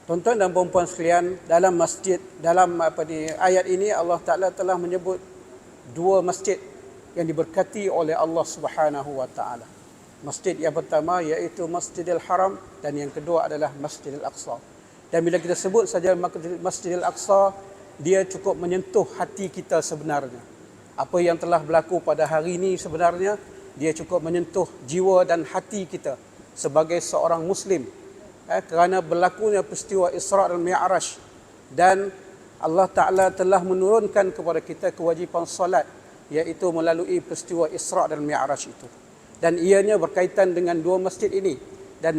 Tuan-tuan dan puan-puan sekalian, dalam masjid, dalam ayat ini Allah Ta'ala telah menyebut dua masjid yang diberkati oleh Allah Subhanahu wa Ta'ala. Masjid yang pertama iaitu Masjidil Haram dan yang kedua adalah Masjidil Aqsa. Dan bila kita sebut saja Masjidil Aqsa, dia cukup menyentuh hati kita sebenarnya. Apa yang telah berlaku pada hari ini sebenarnya, dia cukup menyentuh jiwa dan hati kita sebagai seorang Muslim. Kerana berlakunya peristiwa Isra' dan Mi'raj, dan Allah Ta'ala telah menurunkan kepada kita kewajipan salat, iaitu melalui peristiwa Isra' dan Mi'raj itu. Dan ianya berkaitan dengan dua masjid ini, dan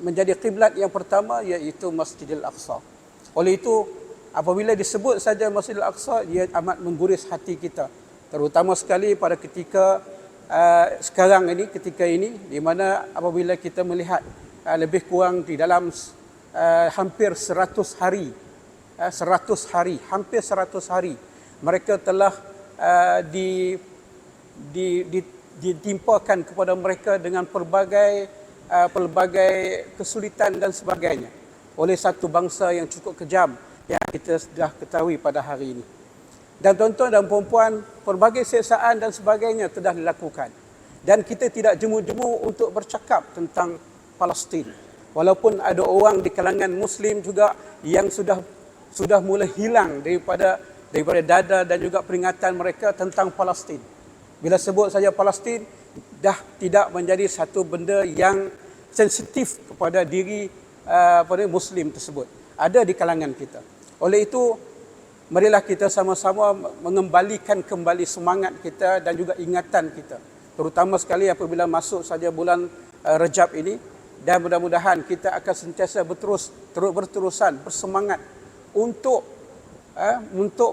menjadi kiblat yang pertama iaitu Masjidil Aqsa. Oleh itu, apabila disebut saja Masjidil Aqsa, ia amat mengguris hati kita, terutama sekali pada ketika sekarang ini, ketika ini di mana apabila kita melihat lebih kurang di dalam hampir 100 hari, hampir 100 hari mereka telah ditimpakan kepada mereka dengan pelbagai kesulitan dan sebagainya oleh satu bangsa yang cukup kejam yang kita sudah ketahui pada hari ini. Dan tuan-tuan dan puan-puan, pelbagai siksaan dan sebagainya telah dilakukan, dan kita tidak jemu-jemu untuk bercakap tentang Palestin. Walaupun ada orang di kalangan Muslim juga yang sudah mula hilang daripada dada dan juga peringatan mereka tentang Palestin. Bila sebut saja Palestin, dah tidak menjadi satu benda yang sensitif kepada diri pada Muslim tersebut. Ada di kalangan kita. Oleh itu, marilah kita sama-sama mengembalikan kembali semangat kita dan juga ingatan kita. Terutama sekali apabila masuk saja bulan Rejab ini. Dan mudah-mudahan kita akan sentiasa berterusan bersemangat untuk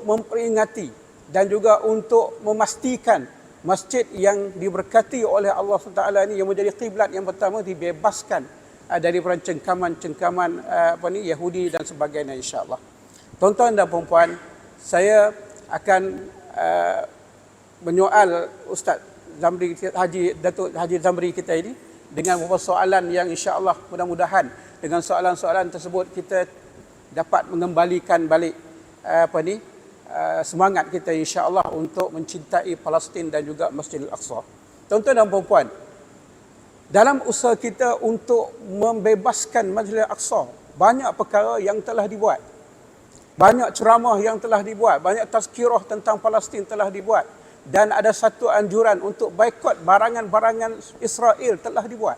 memperingati dan juga untuk memastikan masjid yang diberkati oleh Allah SWT ini, yang menjadi kiblat yang pertama, dibebaskan daripada cengkaman-cengkaman Yahudi dan sebagainya, insya-Allah. Tuan-tuan dan puan-puan, saya akan menyoal Ustaz Zamri, Datuk Haji Zamri kita ini dengan beberapa soalan yang insya-Allah mudah-mudahan dengan soalan-soalan tersebut kita dapat mengembalikan balik semangat kita insya-Allah untuk mencintai Palestin dan juga Masjidil Aqsa. Tuan-tuan dan puan-puan, dalam usaha kita untuk membebaskan Masjidil Aqsa, banyak perkara yang telah dibuat. Banyak ceramah yang telah dibuat, banyak tazkirah tentang Palestin telah dibuat. Dan ada satu anjuran untuk boikot barangan-barangan Israel telah dibuat.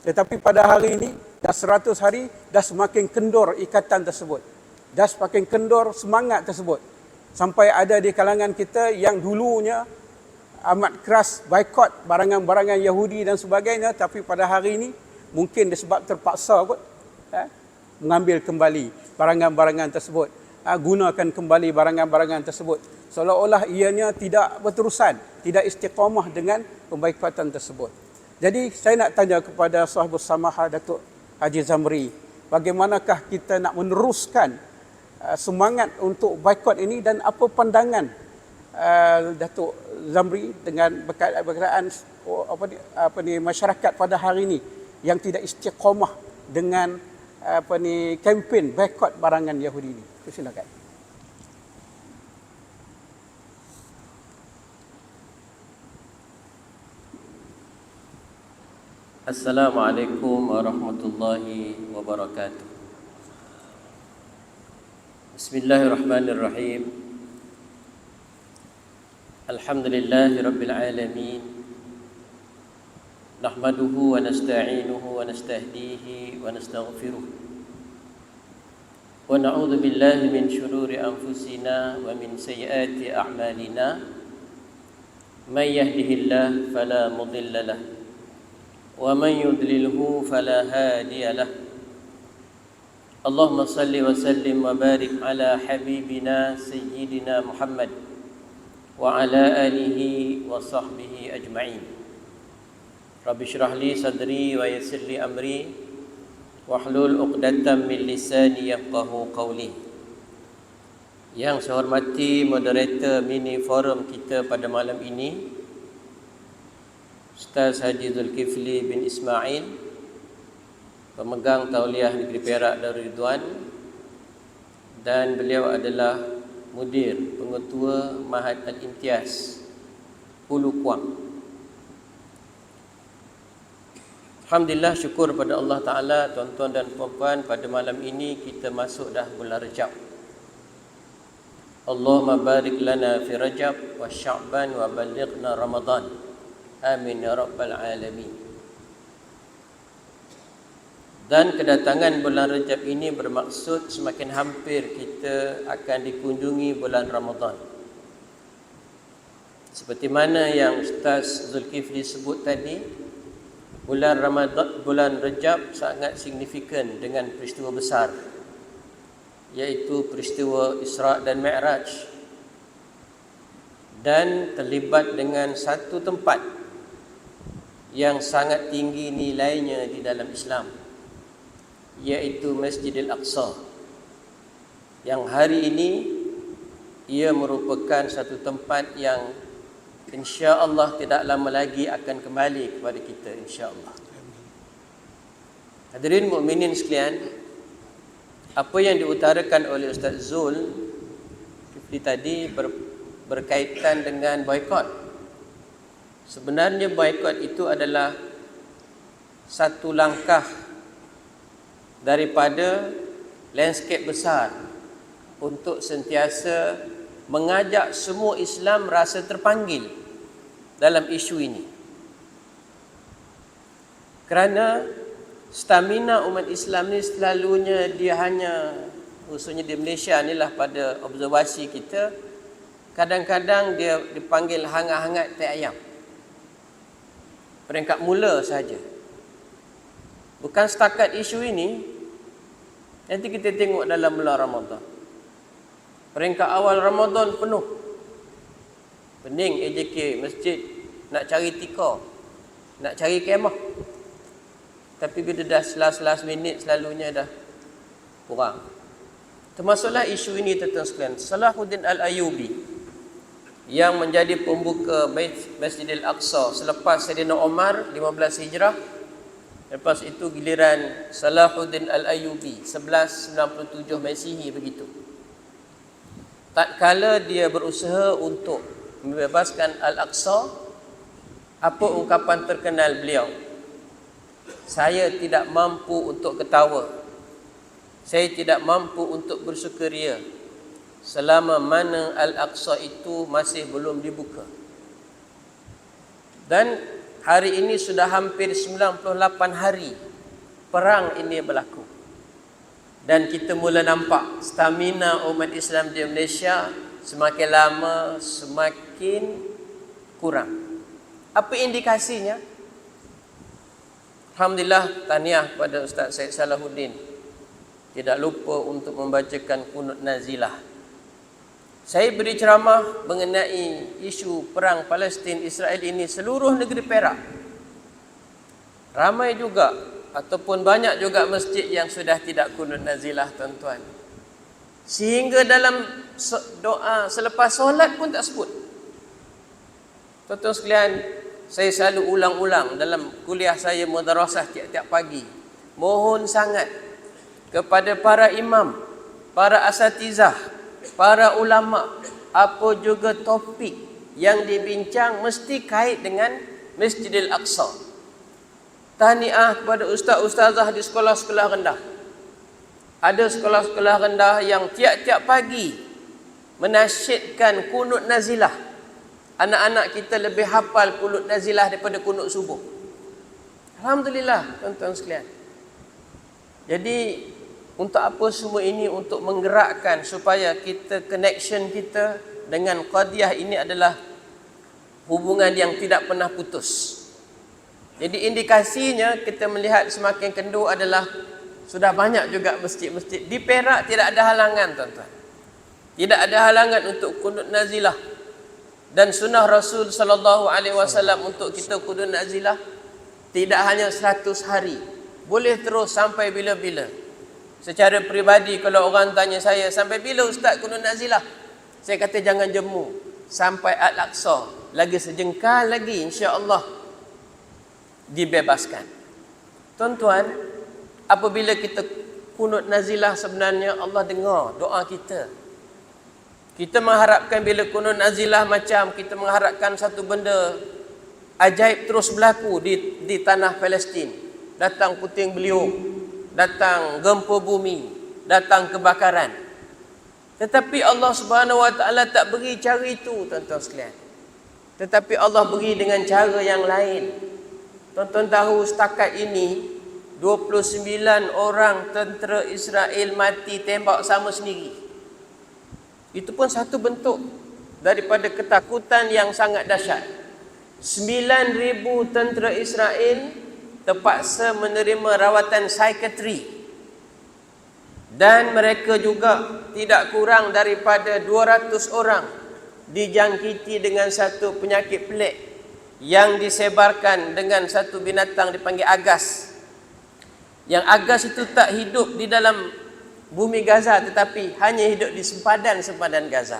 Tetapi pada hari ini, dah 100 hari, dah semakin kendor ikatan tersebut. Dah semakin kendor semangat tersebut. Sampai ada di kalangan kita yang dulunya amat keras boikot barangan-barangan Yahudi dan sebagainya, tapi pada hari ini mungkin disebab terpaksa kot, mengambil kembali barangan-barangan tersebut, gunakan kembali barangan-barangan tersebut. Seolah-olah ianya tidak berterusan, tidak istiqamah dengan pemboikotan tersebut. Jadi saya nak tanya kepada Sahibus Samahah Datuk Haji Zamri, bagaimanakah kita nak meneruskan semangat untuk boikot ini, dan apa pandangan Datuk Zamri dengan berkaitan masyarakat pada hari ini yang tidak istiqamah dengan kempen boikot barangan Yahudi ini? Silakan. Assalamualaikum warahmatullahi wabarakatuh. Bismillahirrahmanirrahim. Alhamdulillahi rabbil alamin. Nahmaduhu wa nasta'inuhu wa nastahdihi wa nastaghfiruh. Wa na'udzu billahi min shururi anfusina wa min sayyiati a'malina. May yahdihillahu fala mudilla lahu wa man yudlilhu fala hadiya lahu. Allahumma salli wa sallim wa barik ala habibina sayyidina Muhammad wa ala alihi wa sahbihi ajma'in. Rabbi shrah li sadri wa yassir li amri wahlul 'uqdatam min lisani yafqahu qawli. Yang saya hormati moderator mini forum kita pada malam ini, Ustaz Haji Zulkifli bin Ismail, pemegang Tauliah Negeri Perak Darul Ridwan, dan beliau adalah mudir pengetua Mahad Al-Imtiaz Hulu Kuang. Alhamdulillah, syukur pada Allah Ta'ala, tuan-tuan dan puan-puan, pada malam ini kita masuk dah bulan Rajab. Allahumma barik lana fi Rajab wa Sya'ban wa balighna Ramadan. Amin ya rabbal alamin. Dan kedatangan bulan Rajab ini bermaksud semakin hampir kita akan dikunjungi bulan Ramadan. Seperti mana yang Ustaz Zulkifli sebut tadi, bulan Ramadan, bulan Rajab sangat signifikan dengan peristiwa besar, iaitu peristiwa Isra' dan Mi'raj, dan terlibat dengan satu tempat yang sangat tinggi nilainya di dalam Islam, iaitu Masjidil Aqsa, yang hari ini ia merupakan satu tempat yang insya-Allah tidak lama lagi akan kembali kepada kita, insya-Allah. Hadirin mukminin sekalian, apa yang diutarakan oleh Ustaz Zul tadi berkaitan dengan boikot. Sebenarnya boikot itu adalah satu langkah daripada landscape besar untuk sentiasa mengajak semua Islam rasa terpanggil dalam isu ini. Kerana stamina umat Islam ni selalunya dia hanya, khususnya di Malaysia ni lah, pada observasi kita, kadang-kadang dia dipanggil hangat-hangat teh ayam. Peringkat mula saja. Bukan setakat isu ini, nanti kita tengok dalam bulan Ramadan. Peringkat awal Ramadan penuh. Pening AJK masjid nak cari tikar, nak cari kemah. Tapi bila dah selas minit selalunya dah kurang. Termasuklah isu ini, tuan-tuan sekalian. Salahuddin Al-Ayyubi yang menjadi pembuka Masjidil Aqsa selepas Sayyidina Umar 15 Hijrah. Lepas itu giliran Salahuddin Al-Ayyubi 1197 Masihi begitu. Tatkala dia berusaha untuk membebaskan Al-Aqsa, apa ungkapan terkenal beliau? Saya tidak mampu untuk ketawa. Saya tidak mampu untuk bersukaria selama mana Al-Aqsa itu masih belum dibuka. Dan hari ini sudah hampir 98 hari perang ini berlaku. Dan kita mula nampak stamina umat Islam di Malaysia semakin lama semakin kurang. Apa indikasinya? Alhamdulillah, tahniah kepada Ustaz Syed Salahuddin. Tidak lupa untuk membacakan kunut nazilah. Saya beri ceramah mengenai isu perang Palestin Israel ini seluruh negeri Perak. Ramai juga ataupun banyak juga masjid yang sudah tidak kunut nazilah, tuan-tuan. Sehingga dalam doa selepas solat pun tak sebut. Tuan-tuan sekalian, saya selalu ulang-ulang dalam kuliah saya madrasah tiap-tiap pagi. Mohon sangat kepada para imam, para asatizah, para ulama, apa juga topik yang dibincang mesti kait dengan Masjidil Aqsa. Tahniah kepada ustaz-ustazah di sekolah-sekolah rendah. Ada sekolah-sekolah rendah yang tiap-tiap pagi menasyidkan kunut nazilah. Anak-anak kita lebih hafal kunut nazilah daripada kunut subuh. Alhamdulillah, tuan-tuan sekalian. Jadi, untuk apa semua ini? Untuk menggerakkan supaya kita, connection kita dengan qadiyah ini adalah hubungan yang tidak pernah putus. Jadi indikasinya kita melihat semakin kendur adalah sudah banyak juga masjid-masjid. Di Perak tidak ada halangan, tuan-tuan. Tidak ada halangan untuk kunut nazilah. Dan sunnah Rasul SAW untuk kita kunut nazilah tidak hanya 100 hari. Boleh terus sampai bila-bila. Secara peribadi kalau orang tanya saya, sampai bila Ustaz kunut nazilah? Saya kata jangan jemu. Sampai Al-Aqsa. Lagi sejengkal lagi, insya-Allah dibebaskan. Tuan-tuan, apabila kita kunut nazilah, sebenarnya Allah dengar doa kita. Kita mengharapkan bila kunut nazilah macam kita mengharapkan satu benda ajaib terus berlaku di tanah Palestin. Datang puting beliung, datang gempa bumi, datang kebakaran. Tetapi Allah Subhanahu Wa Taala tak beri cara itu, tuan-tuan sekalian. Tetapi Allah beri dengan cara yang lain. Tuan-tuan tahu setakat ini 29 orang tentera Israel mati tembak sama sendiri. Itu pun satu bentuk daripada ketakutan yang sangat dahsyat. 9,000 tentera Israel terpaksa menerima rawatan psikiatri, dan mereka juga tidak kurang daripada 200 orang dijangkiti dengan satu penyakit pelik yang disebarkan dengan satu binatang dipanggil agas. Yang agas itu tak hidup di dalam bumi Gaza, tetapi hanya hidup di sempadan Gaza.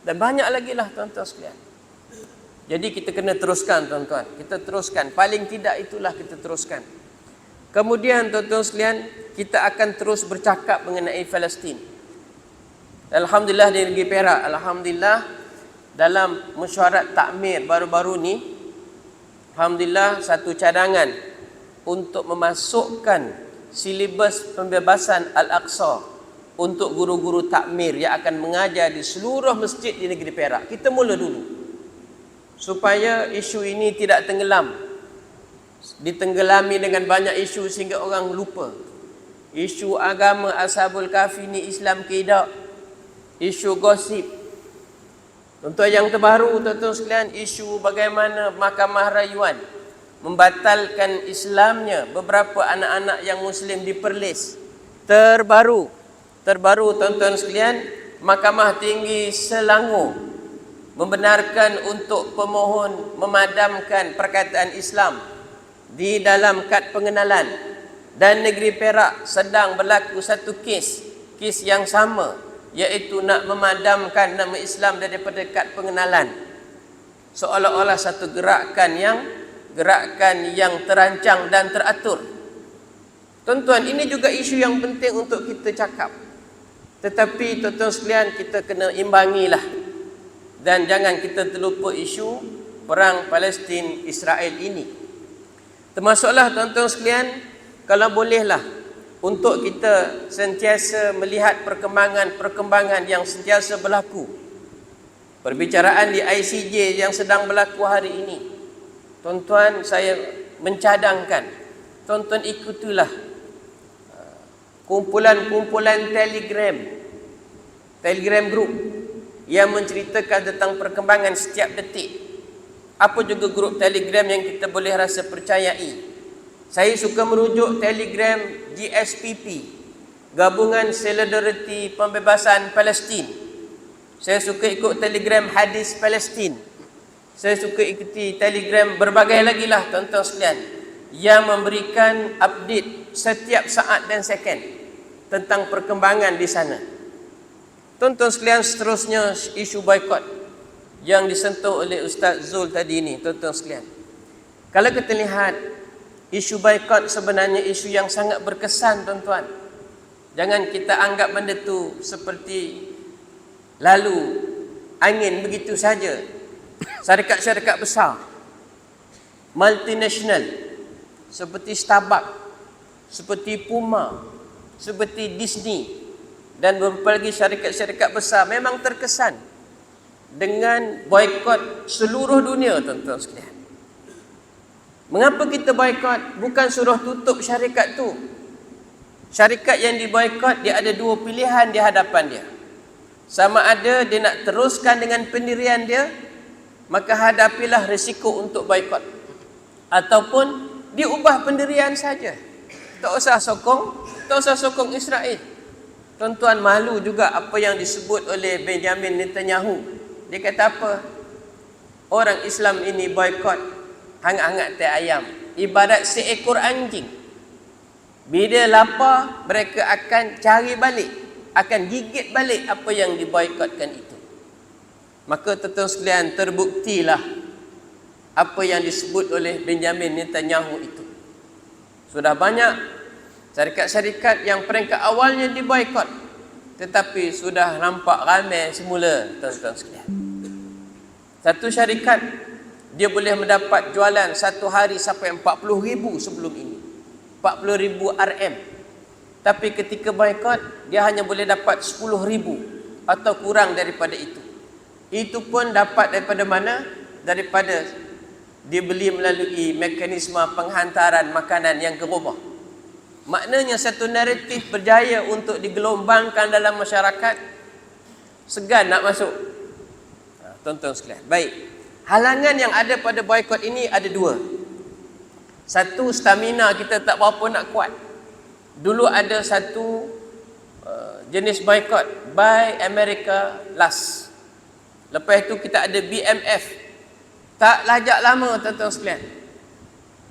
Dan banyak lagi lah, tuan-tuan sekalian. Jadi kita kena teruskan, tuan-tuan. Kita teruskan. Paling tidak itulah kita teruskan. Kemudian, tuan-tuan sekalian, kita akan terus bercakap mengenai Palestin. Alhamdulillah di negeri Perak, alhamdulillah dalam mesyuarat takmir baru-baru ni, alhamdulillah satu cadangan untuk memasukkan silibus pembebasan Al-Aqsa untuk guru-guru takmir yang akan mengajar di seluruh masjid di negeri Perak. Kita mula dulu supaya isu ini tidak tenggelam, ditenggelami dengan banyak isu sehingga orang lupa. Isu agama Ashabul Kahfi ni Islam ke tidak, isu gosip. Contoh yang terbaru, tuan-tuan sekalian, isu bagaimana Mahkamah Rayuan membatalkan Islamnya beberapa anak-anak yang Muslim di Perlis. Terbaru tuan-tuan sekalian, Mahkamah Tinggi Selangor membenarkan untuk pemohon memadamkan perkataan Islam di dalam kad pengenalan, dan negeri Perak sedang berlaku satu kes yang sama, iaitu nak memadamkan nama Islam daripada kad pengenalan, seolah-olah satu gerakan yang terancang dan teratur. Tuan-tuan, ini juga isu yang penting untuk kita cakap. Tetapi tuan-tuan sekalian, kita kena imbangilah, dan jangan kita terlupa isu perang Palestin Israel ini. Termasuklah tuan-tuan sekalian, kalau bolehlah untuk kita sentiasa melihat perkembangan yang sentiasa berlaku. Perbicaraan di ICJ yang sedang berlaku hari ini. Tuan-tuan, saya mencadangkan tuan-tuan ikutilah kumpulan-kumpulan telegram group yang menceritakan tentang perkembangan setiap detik. Apa juga grup telegram yang kita boleh rasa percayai. Saya suka merujuk telegram GSPP, Gabungan Solidariti Pembebasan Palestin. Saya suka ikut telegram Hadis Palestin. Saya suka ikuti telegram berbagai lagi lah, tuan-tuan sekalian, yang memberikan update setiap saat dan second tentang perkembangan di sana. Tuan-tuan sekalian, seterusnya isu boikot yang disentuh oleh Ustaz Zul tadi ini, tuan-tuan sekalian. Kalau kita lihat, isu boikot sebenarnya isu yang sangat berkesan, tuan-tuan. Jangan kita anggap benda tu seperti lalu angin begitu saja. Syarikat-syarikat besar, multinasional, seperti Starbucks, seperti Puma, seperti Disney, dan beberapa lagi syarikat-syarikat besar memang terkesan dengan boikot seluruh dunia, tuan-tuan sekalian. Mengapa kita boikot? Bukan suruh tutup syarikat tu. Syarikat yang diboikot, dia ada dua pilihan di hadapan dia. Sama ada dia nak teruskan dengan pendirian dia, maka hadapilah risiko untuk boikot, ataupun dia ubah pendirian saja. Tak usah sokong Israel. Tuan-tuan, malu juga apa yang disebut oleh Benjamin Netanyahu. Dia kata apa? Orang Islam ini boikot hangat-hangat teh ayam, ibarat seekor anjing. Bila lapar, mereka akan cari balik, akan gigit balik apa yang diboikotkan itu. Maka tuan-tuan sekalian, terbuktilah apa yang disebut oleh Benjamin Netanyahu itu. Sudah banyak Syarikat-syarikat yang peringkat awalnya diboikot, tetapi sudah nampak ramai semula, tuan-tuan sekalian. Satu syarikat, dia boleh mendapat jualan satu hari sampai 40,000 sebelum ini. 40,000 RM. Tapi ketika boikot, dia hanya boleh dapat 10,000 atau kurang daripada itu. Itu pun dapat daripada mana? Daripada dibeli melalui mekanisme penghantaran makanan yang ke rumah. Maknanya satu naratif berjaya untuk digelombangkan dalam masyarakat, segan nak masuk. Tuan-tuan sekalian. Baik. Halangan yang ada pada boikot ini ada dua. Satu, stamina kita tak berapa nak kuat. Dulu ada satu jenis boikot, Buy America Last. Lepas itu kita ada BMF. Tak lajak lama, tuan-tuan sekalian.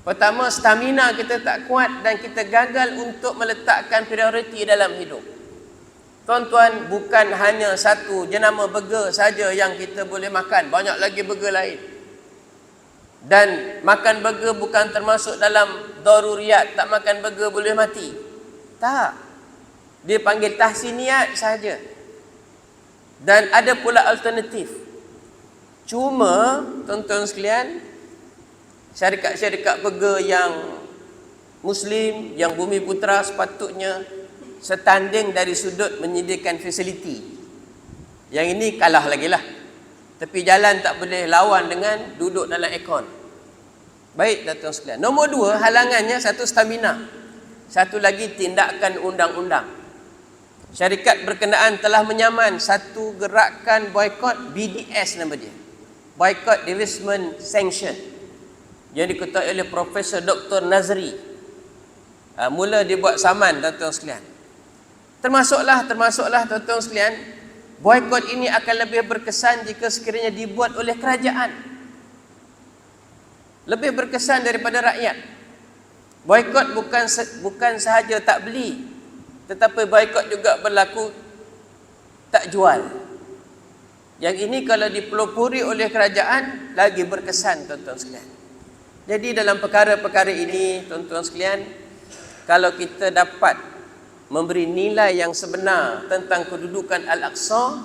Pertama, stamina kita tak kuat dan kita gagal untuk meletakkan prioriti dalam hidup. Tuan-tuan, bukan hanya satu jenama burger saja yang kita boleh makan. Banyak lagi burger lain. Dan makan burger bukan termasuk dalam daruriyat. Tak makan burger boleh mati. Tak. Dia panggil tahsiniat saja. Dan ada pula alternatif. Cuma, tuan-tuan sekalian, syarikat-syarikat burger yang Muslim, yang Bumi Putra sepatutnya setanding dari sudut menyediakan fasiliti. Yang ini kalah lagi lah. Tepi jalan tak boleh lawan dengan duduk dalam aircon. Baik, tuan-tuan sekalian. Nombor dua, halangannya satu stamina. Satu lagi tindakan undang-undang. Syarikat berkenaan telah menyaman satu gerakan boikot BDS nama dia. Boycott, Divestment, Sanction. Yang diketuai oleh Profesor Dr. Nazri. Mula dibuat saman, tuan-tuan sekalian. Termasuklah tuan-tuan sekalian, boikot ini akan lebih berkesan jika sekiranya dibuat oleh kerajaan. Lebih berkesan daripada rakyat. Boikot bukan sahaja tak beli, tetapi boikot juga berlaku tak jual. Yang ini kalau dipelopori oleh kerajaan, lagi berkesan, tuan-tuan sekalian. Jadi dalam perkara-perkara ini, tuan-tuan sekalian, kalau kita dapat memberi nilai yang sebenar tentang kedudukan Al-Aqsa,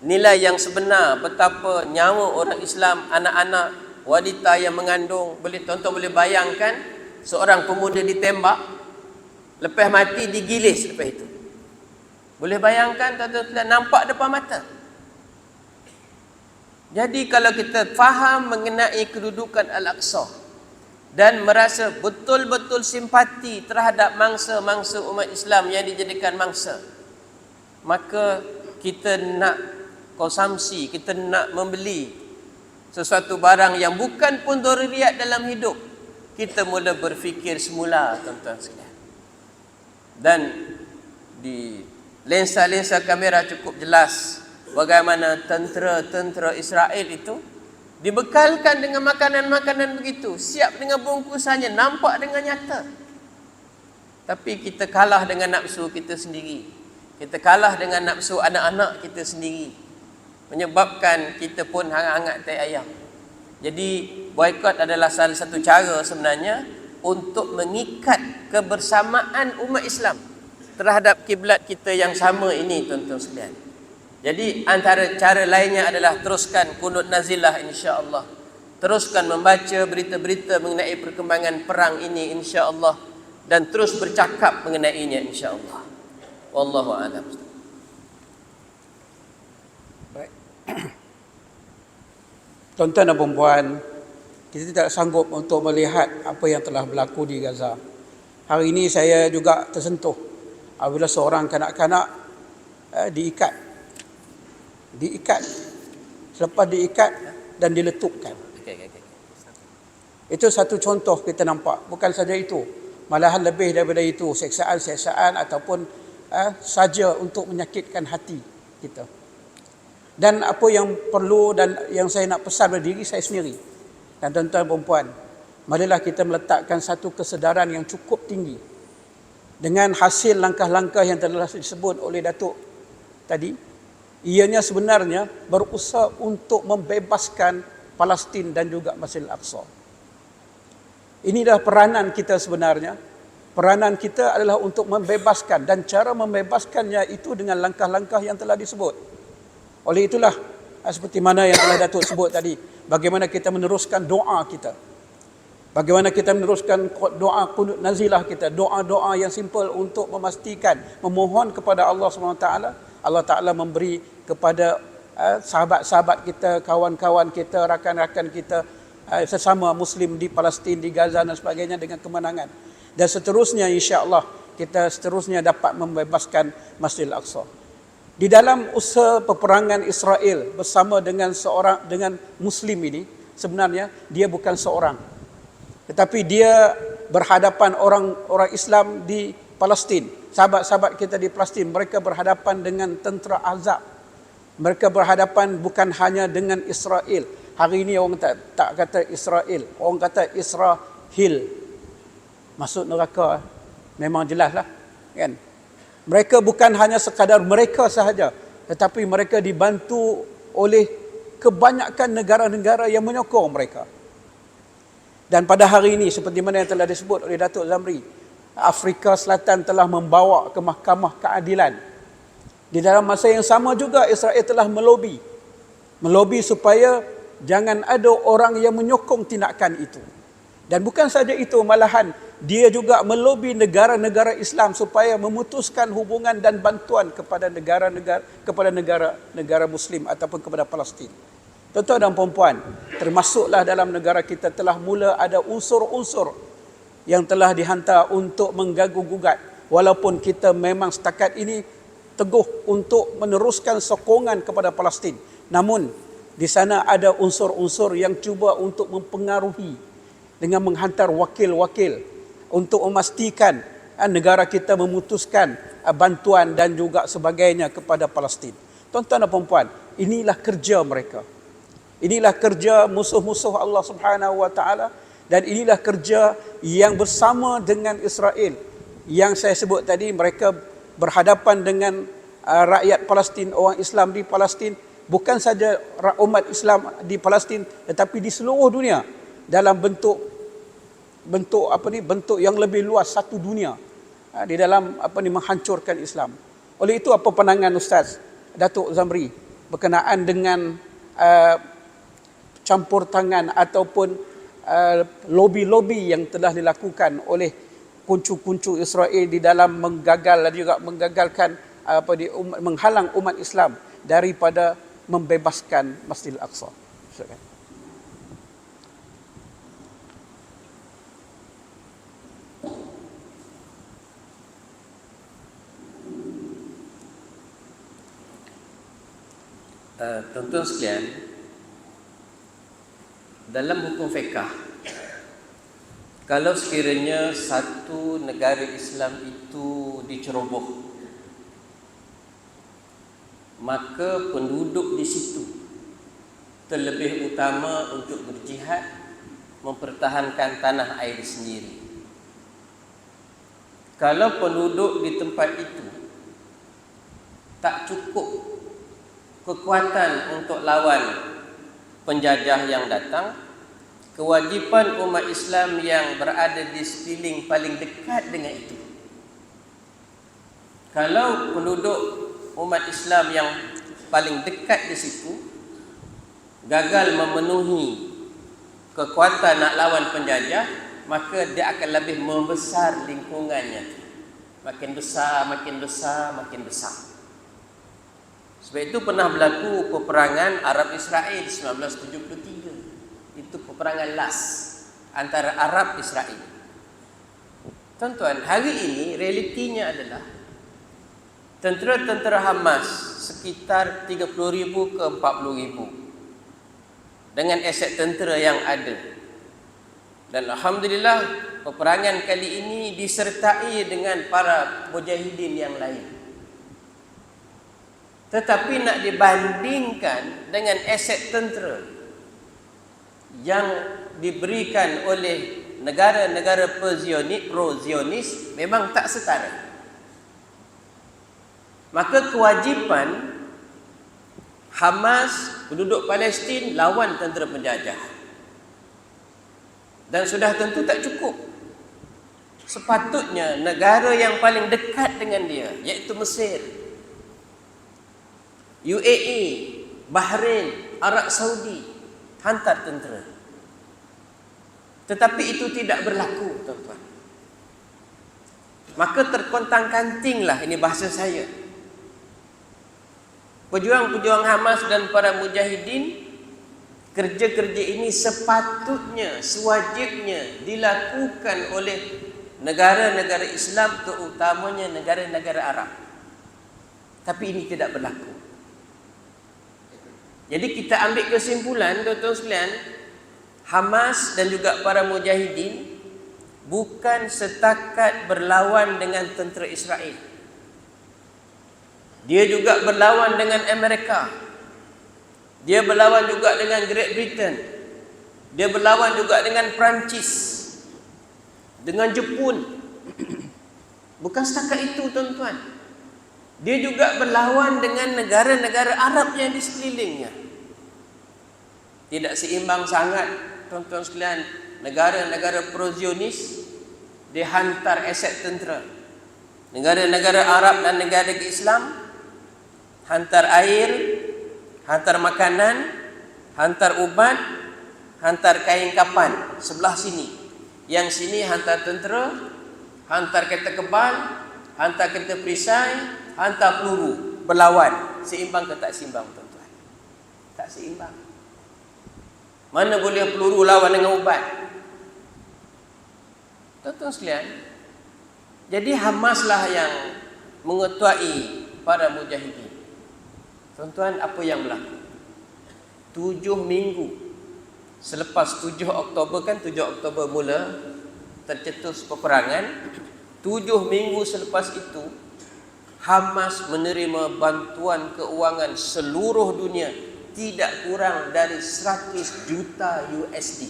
nilai yang sebenar betapa nyawa orang Islam, anak-anak, wanita yang mengandung, tuan-tuan boleh bayangkan seorang pemuda ditembak, lepas mati digilis lepas itu. Boleh bayangkan, tuan-tuan sekalian, nampak depan mata. Jadi kalau kita faham mengenai kedudukan Al-Aqsa dan merasa betul-betul simpati terhadap mangsa-mangsa umat Islam yang dijadikan mangsa, maka kita nak konsumsi, kita nak membeli sesuatu barang yang bukan pun daruriyat dalam hidup, kita mula berfikir semula, tuan-tuan sekalian. Dan di lensa-lensa kamera cukup jelas bagaimana tentera Israel itu dibekalkan dengan makanan-makanan begitu, siap dengan bungkusannya, nampak dengan nyata. Tapi kita kalah dengan nafsu kita sendiri. Kita kalah dengan nafsu anak-anak kita sendiri. Menyebabkan kita pun hangat-hangat tai ayam. Jadi boikot adalah salah satu cara sebenarnya untuk mengikat kebersamaan umat Islam terhadap kiblat kita yang sama ini, tuan-tuan sekalian. Jadi antara cara lainnya adalah teruskan kunut nazilah insya-Allah. Teruskan membaca berita-berita mengenai perkembangan perang ini insya-Allah dan terus bercakap mengenainya insya-Allah. Wallahu a'lam. Baik. Tuan-tuan dan puan-puan, kita tidak sanggup untuk melihat apa yang telah berlaku di Gaza. Hari ini saya juga tersentuh apabila seorang kanak-kanak diikat. Selepas diikat dan diletupkan. Itu satu contoh kita nampak. Bukan saja itu, malahan lebih daripada itu, seksaan-seksaan ataupun saja untuk menyakitkan hati kita. Dan apa yang perlu dan yang saya nak pesan pada diri saya sendiri dan tuan-tuan dan puan, marilah kita meletakkan satu kesedaran yang cukup tinggi dengan hasil langkah-langkah yang telah disebut oleh Datuk tadi. Ianya sebenarnya berusaha untuk membebaskan Palestin dan juga Masjidil Aqsa. Inilah peranan kita sebenarnya Peranan kita adalah untuk membebaskan, dan cara membebaskannya itu dengan langkah-langkah yang telah disebut. Oleh itulah, seperti mana yang telah Datuk sebut tadi, bagaimana kita meneruskan doa kita. Bagaimana kita meneruskan doa qunut nazilah kita, doa-doa yang simple untuk memastikan, memohon kepada Allah SWT. Allah Ta'ala memberi kepada sahabat-sahabat kita, kawan-kawan kita, rakan-rakan kita, sesama Muslim di Palestin, di Gaza dan sebagainya dengan kemenangan. Dan seterusnya insya-Allah kita seterusnya dapat membebaskan Masjidil Aqsa. Di dalam usaha peperangan Israel bersama dengan Muslim ini, sebenarnya dia bukan seorang, tetapi dia berhadapan orang Islam di Palestin. Sahabat-sahabat kita di Palestin, mereka berhadapan dengan tentera Ahzab. Mereka berhadapan bukan hanya dengan Israel. Hari ini orang tak kata Israel, orang kata Israel. Masuk neraka memang jelaslah, kan? Mereka bukan hanya sekadar mereka sahaja, tetapi mereka dibantu oleh kebanyakan negara-negara yang menyokong mereka. Dan pada hari ini, seperti mana yang telah disebut oleh Datuk Zamri, Afrika Selatan telah membawa ke Mahkamah Keadilan. Di dalam masa yang sama juga Israel telah melobi supaya jangan ada orang yang menyokong tindakan itu. Dan bukan saja itu, malahan dia juga melobi negara-negara Islam supaya memutuskan hubungan dan bantuan kepada negara Muslim ataupun kepada Palestin. Tuan-tuan dan puan-puan, termasuklah dalam negara kita telah mula ada unsur-unsur yang telah dihantar untuk menggaguh-gugat. Walaupun kita memang setakat ini teguh untuk meneruskan sokongan kepada Palestin, namun di sana ada unsur-unsur yang cuba untuk mempengaruhi dengan menghantar wakil-wakil untuk memastikan negara kita memutuskan bantuan dan juga sebagainya kepada Palestin. Tuan-tuan dan puan-puan, inilah kerja mereka. Inilah kerja musuh-musuh Allah Subhanahu Wa Taala, dan inilah kerja yang bersama dengan Israel. Yang saya sebut tadi, mereka berhadapan dengan rakyat Palestin, orang Islam di Palestin, bukan saja umat Islam di Palestin, tetapi di seluruh dunia, dalam bentuk yang lebih luas, satu dunia, di dalam menghancurkan Islam. Oleh itu, apa pandangan Ustaz Datuk Zamri berkenaan dengan campur tangan ataupun lobi-lobi yang telah dilakukan oleh kuncu-kuncu Israel di dalam menggagalkan menghalang umat Islam daripada membebaskan Masjidil Aqsa? Silakan. Tuan-tuan sekalian, dalam hukum fiqh, kalau sekiranya satu negara Islam itu diceroboh, maka penduduk di situ terlebih utama untuk berjihad mempertahankan tanah air sendiri. Kalau penduduk di tempat itu tak cukup kekuatan untuk lawan penjajah yang datang, kewajipan umat Islam yang berada di sekeliling paling dekat dengan itu. Kalau penduduk umat Islam yang paling dekat di situ gagal memenuhi kekuatan nak lawan penjajah, maka dia akan lebih membesar lingkungannya. Makin besar, makin besar, makin besar. Sebab itu pernah berlaku peperangan Arab Israel 1973. Itu peperangan last antara Arab Israel. Tuan-tuan, hari ini realitinya adalah tentera-tentera Hamas sekitar 30,000 ke 40,000 dengan aset tentera yang ada. Dan alhamdulillah, peperangan kali ini disertai dengan para mujahidin yang lain. Tetapi nak dibandingkan dengan aset tentera yang diberikan oleh negara-negara pro-Zionis, memang tak setara. Maka kewajipan Hamas, penduduk Palestin, lawan tentera penjajah. Dan sudah tentu tak cukup. sepatutnya negara yang paling dekat dengan dia, iaitu Mesir, UAE, Bahrain, Arab Saudi, hantar tentera. Tetapi itu tidak berlaku, tuan-tuan. Maka terkontang-kantinglah, ini bahasa saya, pejuang-pejuang Hamas dan para mujahidin. Kerja-kerja ini sepatutnya, sewajibnya dilakukan oleh negara-negara Islam, terutamanya negara-negara Arab. Tapi ini tidak berlaku. Jadi kita ambil kesimpulan, tuan-tuan sekalian, Hamas dan juga para mujahidin bukan setakat berlawan dengan tentera Israel. Dia juga berlawan dengan Amerika. Dia berlawan juga dengan Great Britain. Dia berlawan juga dengan Perancis, dengan Jepun. Bukan setakat itu, tuan-tuan. Dia juga berlawan dengan negara-negara Arab yang di sekelilingnya. Tidak seimbang sangat, tuan-tuan sekalian. Negara-negara pro-Zionis dihantar aset tentera. Negara-negara Arab dan negara Islam hantar air, hantar makanan, hantar ubat, hantar kain kapan. Sebelah sini. Yang sini hantar tentera, hantar kereta kebal, hantar kereta perisai, hantar peluru. Berlawan. Seimbang ke tak seimbang, tuan-tuan? Tak seimbang. Mana boleh peluru lawan dengan ubat? Tuan-tuan sekalian, jadi Hamaslah yang mengetuai para mujahidin. Tuan-tuan, apa yang berlaku? 7 minggu selepas 7 Oktober, kan 7 Oktober mula tercetus peperangan. 7 minggu selepas itu, Hamas menerima bantuan keuangan seluruh dunia tidak kurang dari 100 juta USD.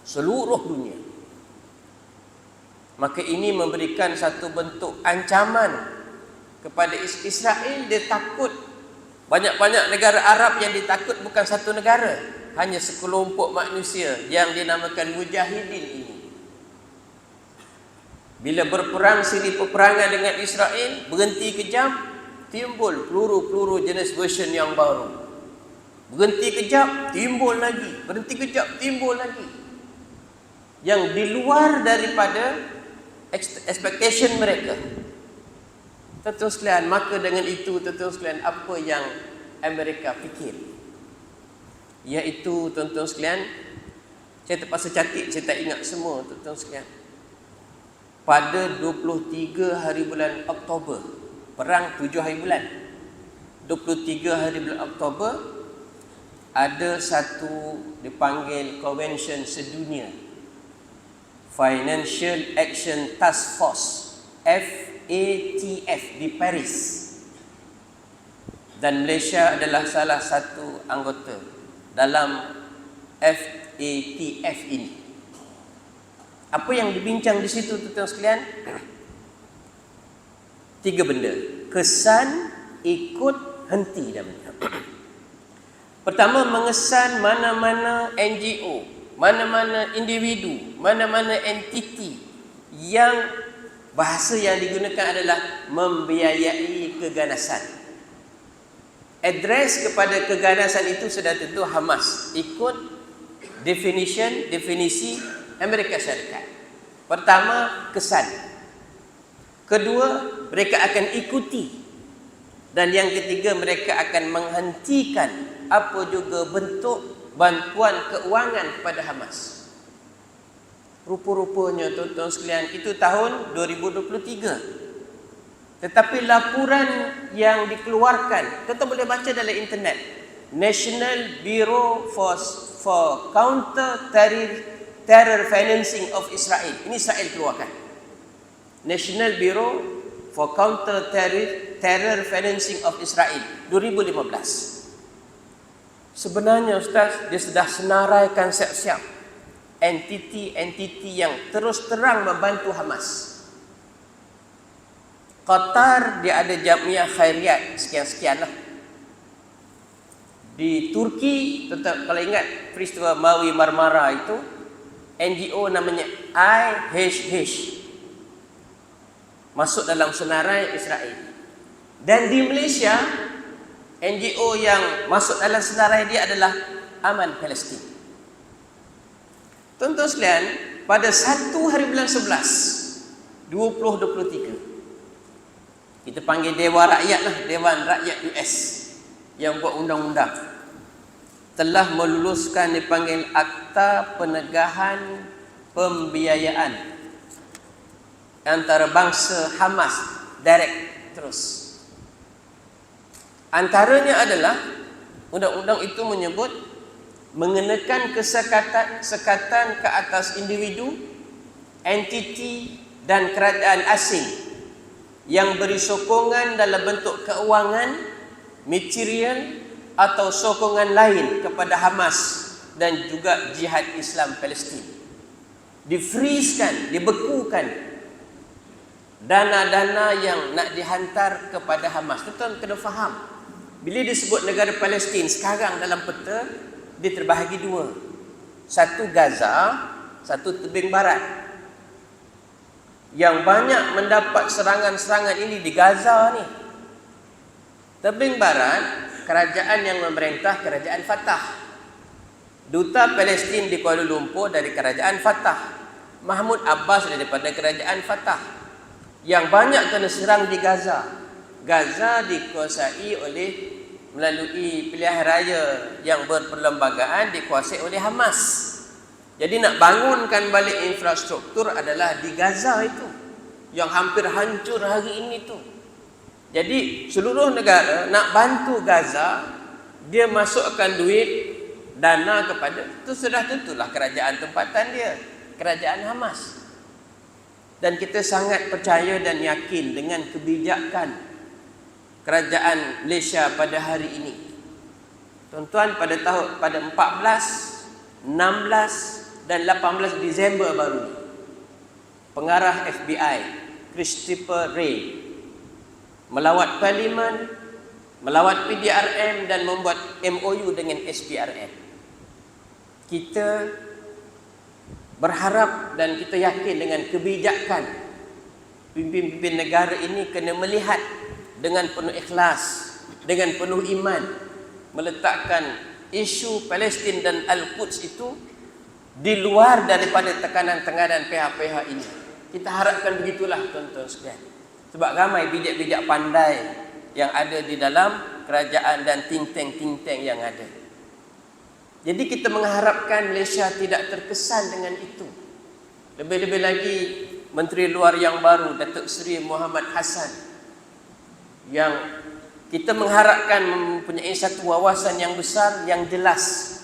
Seluruh dunia. Maka ini memberikan satu bentuk ancaman kepada Israel. Dia takut. Banyak-banyak negara Arab yang ditakut bukan satu negara, hanya sekelompok manusia yang dinamakan mujahidin ini. Bila berperang siri peperangan dengan Israel, berhenti kejap, timbul peluru-peluru jenis version yang baru. Berhenti kejap, timbul lagi. Berhenti kejap, timbul lagi. Yang di luar daripada expectation mereka. Tuan-tuan sekalian, maka dengan itu, tuan-tuan sekalian, apa yang Amerika fikir? Iaitu, tuan-tuan sekalian, saya terpaksa catat, saya tak ingat semua, tuan-tuan sekalian. Pada 23 hari bulan Oktober, perang 7 hari bulan, 23 hari bulan Oktober, ada satu dipanggil Convention Sedunia, Financial Action Task Force, FATF, di Paris. Dan Malaysia adalah salah satu anggota dalam FATF ini. Apa yang dibincang di situ, tuan-tuan sekalian? 3 benda. Kesan, ikut, henti namanya. Pertama, mengesan mana-mana NGO, mana-mana individu, mana-mana entiti yang bahasa yang digunakan adalah membiayai keganasan. Address kepada keganasan itu sudah tentu Hamas, ikut definisi Amerika Syarikat. Pertama, kesan. Kedua, mereka akan ikuti. Dan yang ketiga, mereka akan menghentikan apa juga bentuk bantuan keuangan kepada Hamas. Rupa-rupanya, tuan-tuan sekalian, itu tahun 2023. Tetapi laporan yang dikeluarkan, tuan-tuan boleh baca dalam internet, National Bureau for Counter Terror Financing of Israel. Ini Israel keluarkan. National Bureau for Counter Terror Financing of Israel 2015. Sebenarnya Ustaz, dia sudah senaraikan siap-siap entiti-entiti yang terus terang membantu Hamas. Qatar, dia ada Jamiah Khairiyat sekian-sekian lah. Di Turki, tetap kalau ingat peristiwa Maui Marmara itu, NGO namanya IHH, masuk dalam senarai Israel. Dan di Malaysia, NGO yang masuk dalam senarai dia adalah Aman Palestin. Tuan-tuan sekalian, pada 1 hari bulan 11 2023, kita panggil Dewan Rakyat lah, Dewan Rakyat US yang buat undang-undang, telah meluluskan dipanggil Akta Penegahan Pembiayaan antarabangsa Hamas direct terus. Antaranya adalah undang-undang itu menyebut mengenakan sekatan ke atas individu, entiti dan kerajaan asing yang beri sokongan dalam bentuk keuangan, material atau sokongan lain kepada Hamas dan juga Jihad Islam Palestin. Di-freeze-kan, dibekukan dana-dana yang nak dihantar kepada Hamas. Tuan-tuan kena faham, bila disebut negara Palestin sekarang dalam peta, dia terbahagi dua. Satu Gaza, satu tebing barat. Yang banyak mendapat serangan-serangan ini di Gaza ni. Tebing barat, kerajaan yang memerintah kerajaan Fatah. Duta Palestin di Kuala Lumpur dari kerajaan Fatah. Mahmud Abbas daripada kerajaan Fatah. Yang banyak kena serang di Gaza. Gaza dikuasai oleh melalui pilihan raya yang berperlembagaan, dikuasai oleh Hamas. Jadi nak bangunkan balik infrastruktur adalah di Gaza itu, yang hampir hancur hari ini tu. Jadi seluruh negara nak bantu Gaza, dia masukkan duit, dana kepada, itu sudah tentulah kerajaan tempatan dia, kerajaan Hamas. Dan kita sangat percaya dan yakin dengan kebijakan kerajaan Malaysia pada hari ini. Tuan-tuan, pada 14, 16 dan 18 Disember baru ni, pengarah FBI Christopher Wray melawat Parlimen, melawat PDRM dan membuat MOU dengan SPRM. Kita berharap dan kita yakin dengan kebijakan pimpin-pimpin negara ini kena melihat dengan penuh ikhlas, dengan penuh iman, meletakkan isu Palestin dan Al-Quds itu di luar daripada tekanan-tekanan pihak-pihak ini. Kita harapkan begitulah tuan-tuan sekalian. Sebab ramai bijak-bijak pandai yang ada di dalam kerajaan dan think tank yang ada. Jadi kita mengharapkan Malaysia tidak terkesan dengan itu. Lebih-lebih lagi Menteri Luar yang baru, Datuk Seri Muhammad Hassan, yang kita mengharapkan mempunyai satu wawasan yang besar, yang jelas.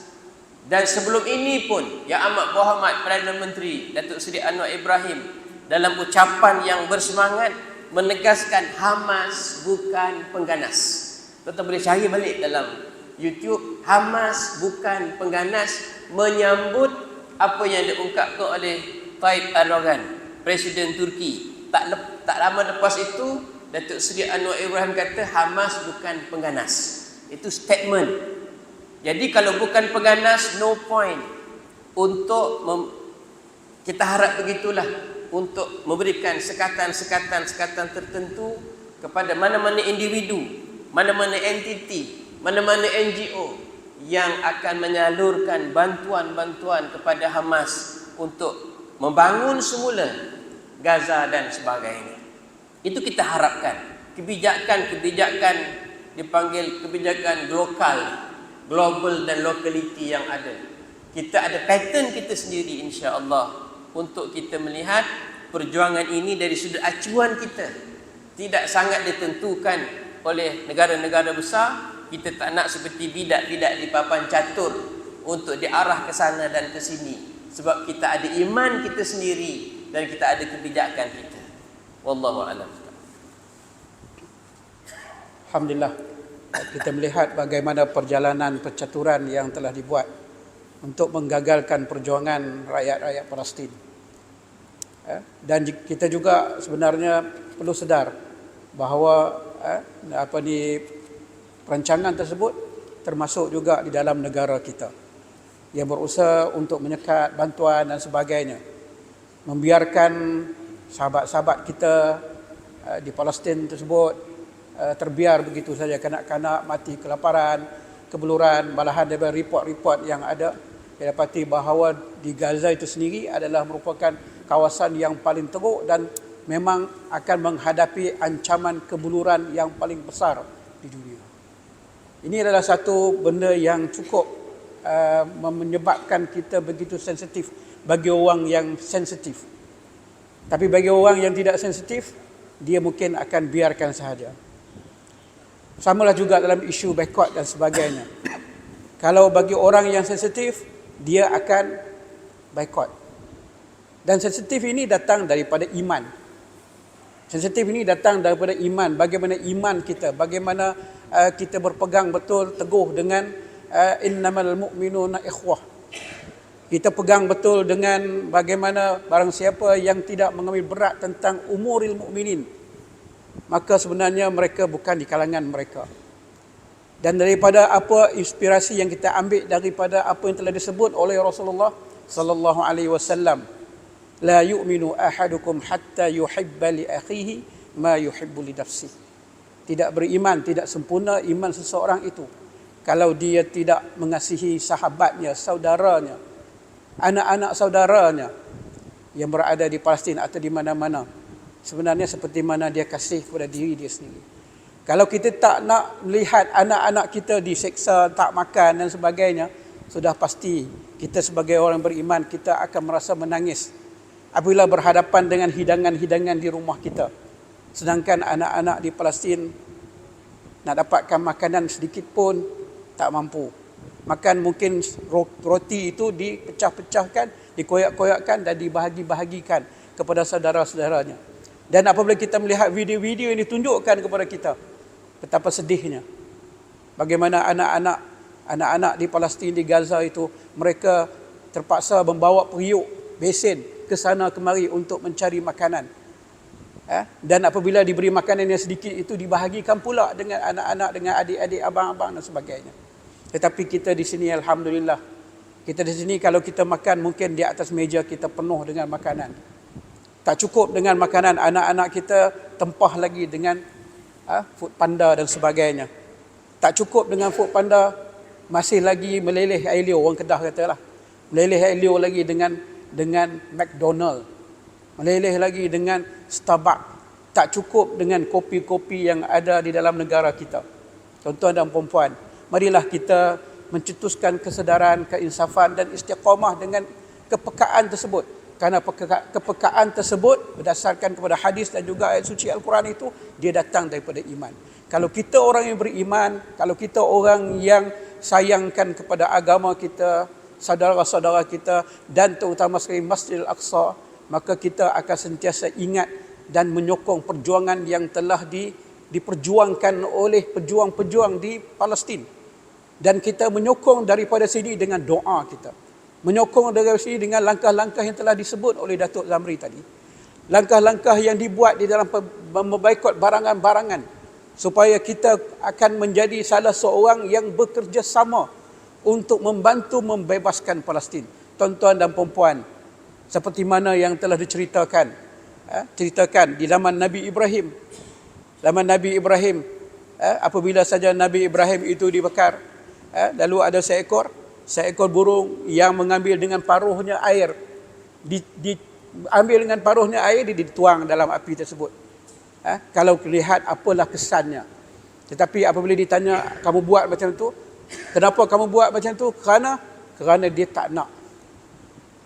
Dan sebelum ini pun Yang Amat Berhormat Perdana Menteri Datuk Seri Anwar Ibrahim dalam ucapan yang bersemangat menegaskan Hamas bukan pengganas. Tuan-tuan boleh cari balik dalam YouTube, Hamas bukan pengganas, menyambut apa yang diungkapkan oleh Tayyip Erdogan, Presiden Turki. Tak lama lepas itu, Datuk Seri Anwar Ibrahim kata Hamas bukan pengganas. Itu statement. Jadi kalau bukan pengganas, no point untuk kita harap begitulah, untuk memberikan sekatan-sekatan tertentu kepada mana-mana individu, mana-mana entiti, mana-mana NGO yang akan menyalurkan bantuan-bantuan kepada Hamas untuk membangun semula Gaza dan sebagainya. Itu kita harapkan. Kebijakan-kebijakan dipanggil kebijakan global dan locality yang ada. Kita ada pattern kita sendiri insya-Allah untuk kita melihat perjuangan ini dari sudut acuan kita. Tidak sangat ditentukan oleh negara-negara besar. Kita tak nak seperti bidak-bidak di papan catur untuk diarah ke sana dan ke sini. Sebab kita ada iman kita sendiri dan kita ada kebijakan kita. Wallahu a'lam. Alhamdulillah, kita melihat bagaimana perjalanan percaturan yang telah dibuat untuk menggagalkan perjuangan rakyat-rakyat Palestin. Dan kita juga sebenarnya perlu sedar bahawa perancangan tersebut termasuk juga di dalam negara kita yang berusaha untuk menyekat bantuan dan sebagainya, membiarkan sahabat-sahabat kita di Palestin tersebut terbiar begitu saja, kanak-kanak mati kelaparan, kebeluran. Malahan daripada report-report yang ada, dia dapati bahawa di Gaza itu sendiri adalah merupakan kawasan yang paling teruk dan memang akan menghadapi ancaman kebeluran yang paling besar di dunia. Ini adalah satu benda yang cukup menyebabkan kita begitu sensitif bagi orang yang sensitif. Tapi bagi orang yang tidak sensitif, dia mungkin akan biarkan sahaja. Samalah juga dalam isu boycott dan sebagainya. Kalau bagi orang yang sensitif, dia akan boycott. Dan sensitif ini datang daripada iman. Sensitif ini datang daripada iman. Bagaimana iman kita, bagaimana kita berpegang betul teguh dengan innamal mu'minuna ikhwah. Kita pegang betul dengan bagaimana barang siapa yang tidak mengambil berat tentang umuril mukminin, maka sebenarnya mereka bukan di kalangan mereka. Dan daripada apa inspirasi yang kita ambil daripada apa yang telah disebut oleh Rasulullah sallallahu alaihi wasallam, la yu'minu ahadukum hatta yuhibba li akhihi ma yuhibbu li nafsihi. Tidak beriman, tidak sempurna iman seseorang itu kalau dia tidak mengasihi sahabatnya, saudaranya, anak-anak saudaranya yang berada di Palestin atau di mana-mana, sebenarnya seperti mana dia kasih kepada diri dia sendiri. Kalau kita tak nak melihat anak-anak kita diseksa, tak makan dan sebagainya, sudah pasti kita sebagai orang beriman, kita akan merasa menangis apabila berhadapan dengan hidangan-hidangan di rumah kita. Sedangkan anak-anak di Palestin nak dapatkan makanan sedikit pun tak mampu. Makan mungkin roti itu dipecah-pecahkan, dikoyak-koyakkan dan dibahagi-bahagikan kepada saudara-saudaranya. Dan apabila kita melihat video-video yang ditunjukkan kepada kita, betapa sedihnya. Bagaimana anak-anak di Palestin, di Gaza itu, mereka terpaksa membawa periuk, besen ke sana kemari untuk mencari makanan. Dan apabila diberi makanan yang sedikit itu, dibahagikan pula dengan anak-anak, dengan adik-adik, abang-abang dan sebagainya. Tetapi kita di sini, alhamdulillah, kita di sini kalau kita makan, mungkin di atas meja kita penuh dengan makanan. Tak cukup dengan makanan, anak-anak kita tempah lagi dengan food panda dan sebagainya. Tak cukup dengan food panda, masih lagi meleleh air liur, orang Kedah katalah. Meleleh air liur lagi dengan McDonald. Meleleh lagi dengan Starbucks. Tak cukup dengan kopi-kopi yang ada di dalam negara kita. Tuan-tuan dan puan-puan, marilah kita mencetuskan kesedaran, keinsafan dan istiqamah dengan kepekaan tersebut. Kerana kepekaan tersebut berdasarkan kepada hadis dan juga ayat suci Al-Quran itu, dia datang daripada iman. Kalau kita orang yang beriman, kalau kita orang yang sayangkan kepada agama kita, saudara-saudara kita dan terutama sekali Masjidil Aqsa, maka kita akan sentiasa ingat dan menyokong perjuangan yang telah diperjuangkan oleh pejuang-pejuang di Palestin. Dan kita menyokong daripada sini dengan doa kita. Menyokong dari sini dengan langkah-langkah yang telah disebut oleh Datuk Zamri tadi. Langkah-langkah yang dibuat di dalam memboikot barangan-barangan supaya kita akan menjadi salah seorang yang bekerjasama untuk membantu membebaskan Palestin. Tuan-tuan dan puan-puan, seperti mana yang telah diceritakan di zaman Nabi Ibrahim. Zaman Nabi Ibrahim, apabila saja Nabi Ibrahim itu dibakar, lalu ada seekor burung yang mengambil dengan paruhnya air, diambil dengan paruhnya air, dituang dalam api tersebut. Kalau lihat apalah kesannya. Tetapi apabila ditanya, kamu buat macam tu, kenapa kamu buat macam tu? Kerana dia tak nak.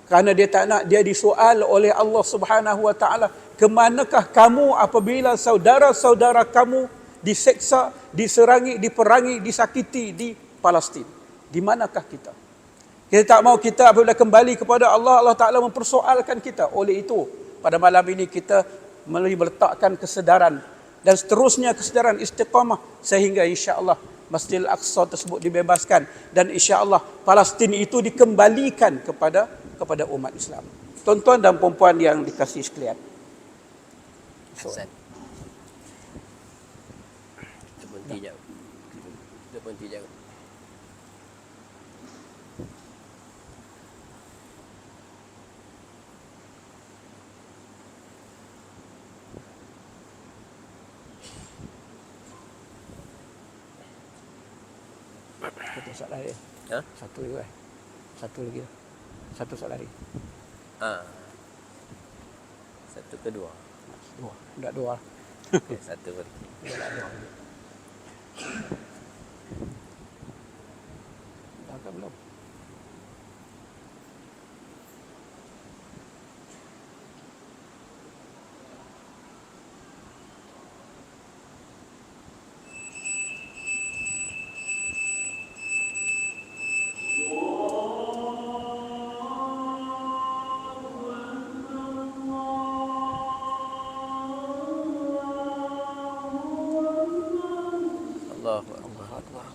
Kerana dia tak nak, dia disoal oleh Allah Subhanahu Wa Taala, kemanakah kamu apabila saudara-saudara kamu diseksa, diserangi, diperangi, disakiti di Palestin? Di manakah kita? Kita tak mau kita apabila kembali kepada Allah, Allah Ta'ala mempersoalkan kita. Oleh itu, pada malam ini kita meletakkan kesedaran dan seterusnya kesedaran istiqamah sehingga insya-Allah Masjidil Aqsa tersebut dibebaskan dan insya-Allah Palestin itu dikembalikan kepada umat Islam. Tuan-tuan dan puan-puan yang dikasihi sekalian. Kita berhenti jauh. Kita berhenti jauh. Satu soalan lagi. Ha? Satu lagi. Satu lagi. Satu soalan lagi. Satu kedua. Dua. Enggak dua. Okay, satu lagi. Enggak dua. Dah ke belum? Allahu Akbar. Allahu Akbar.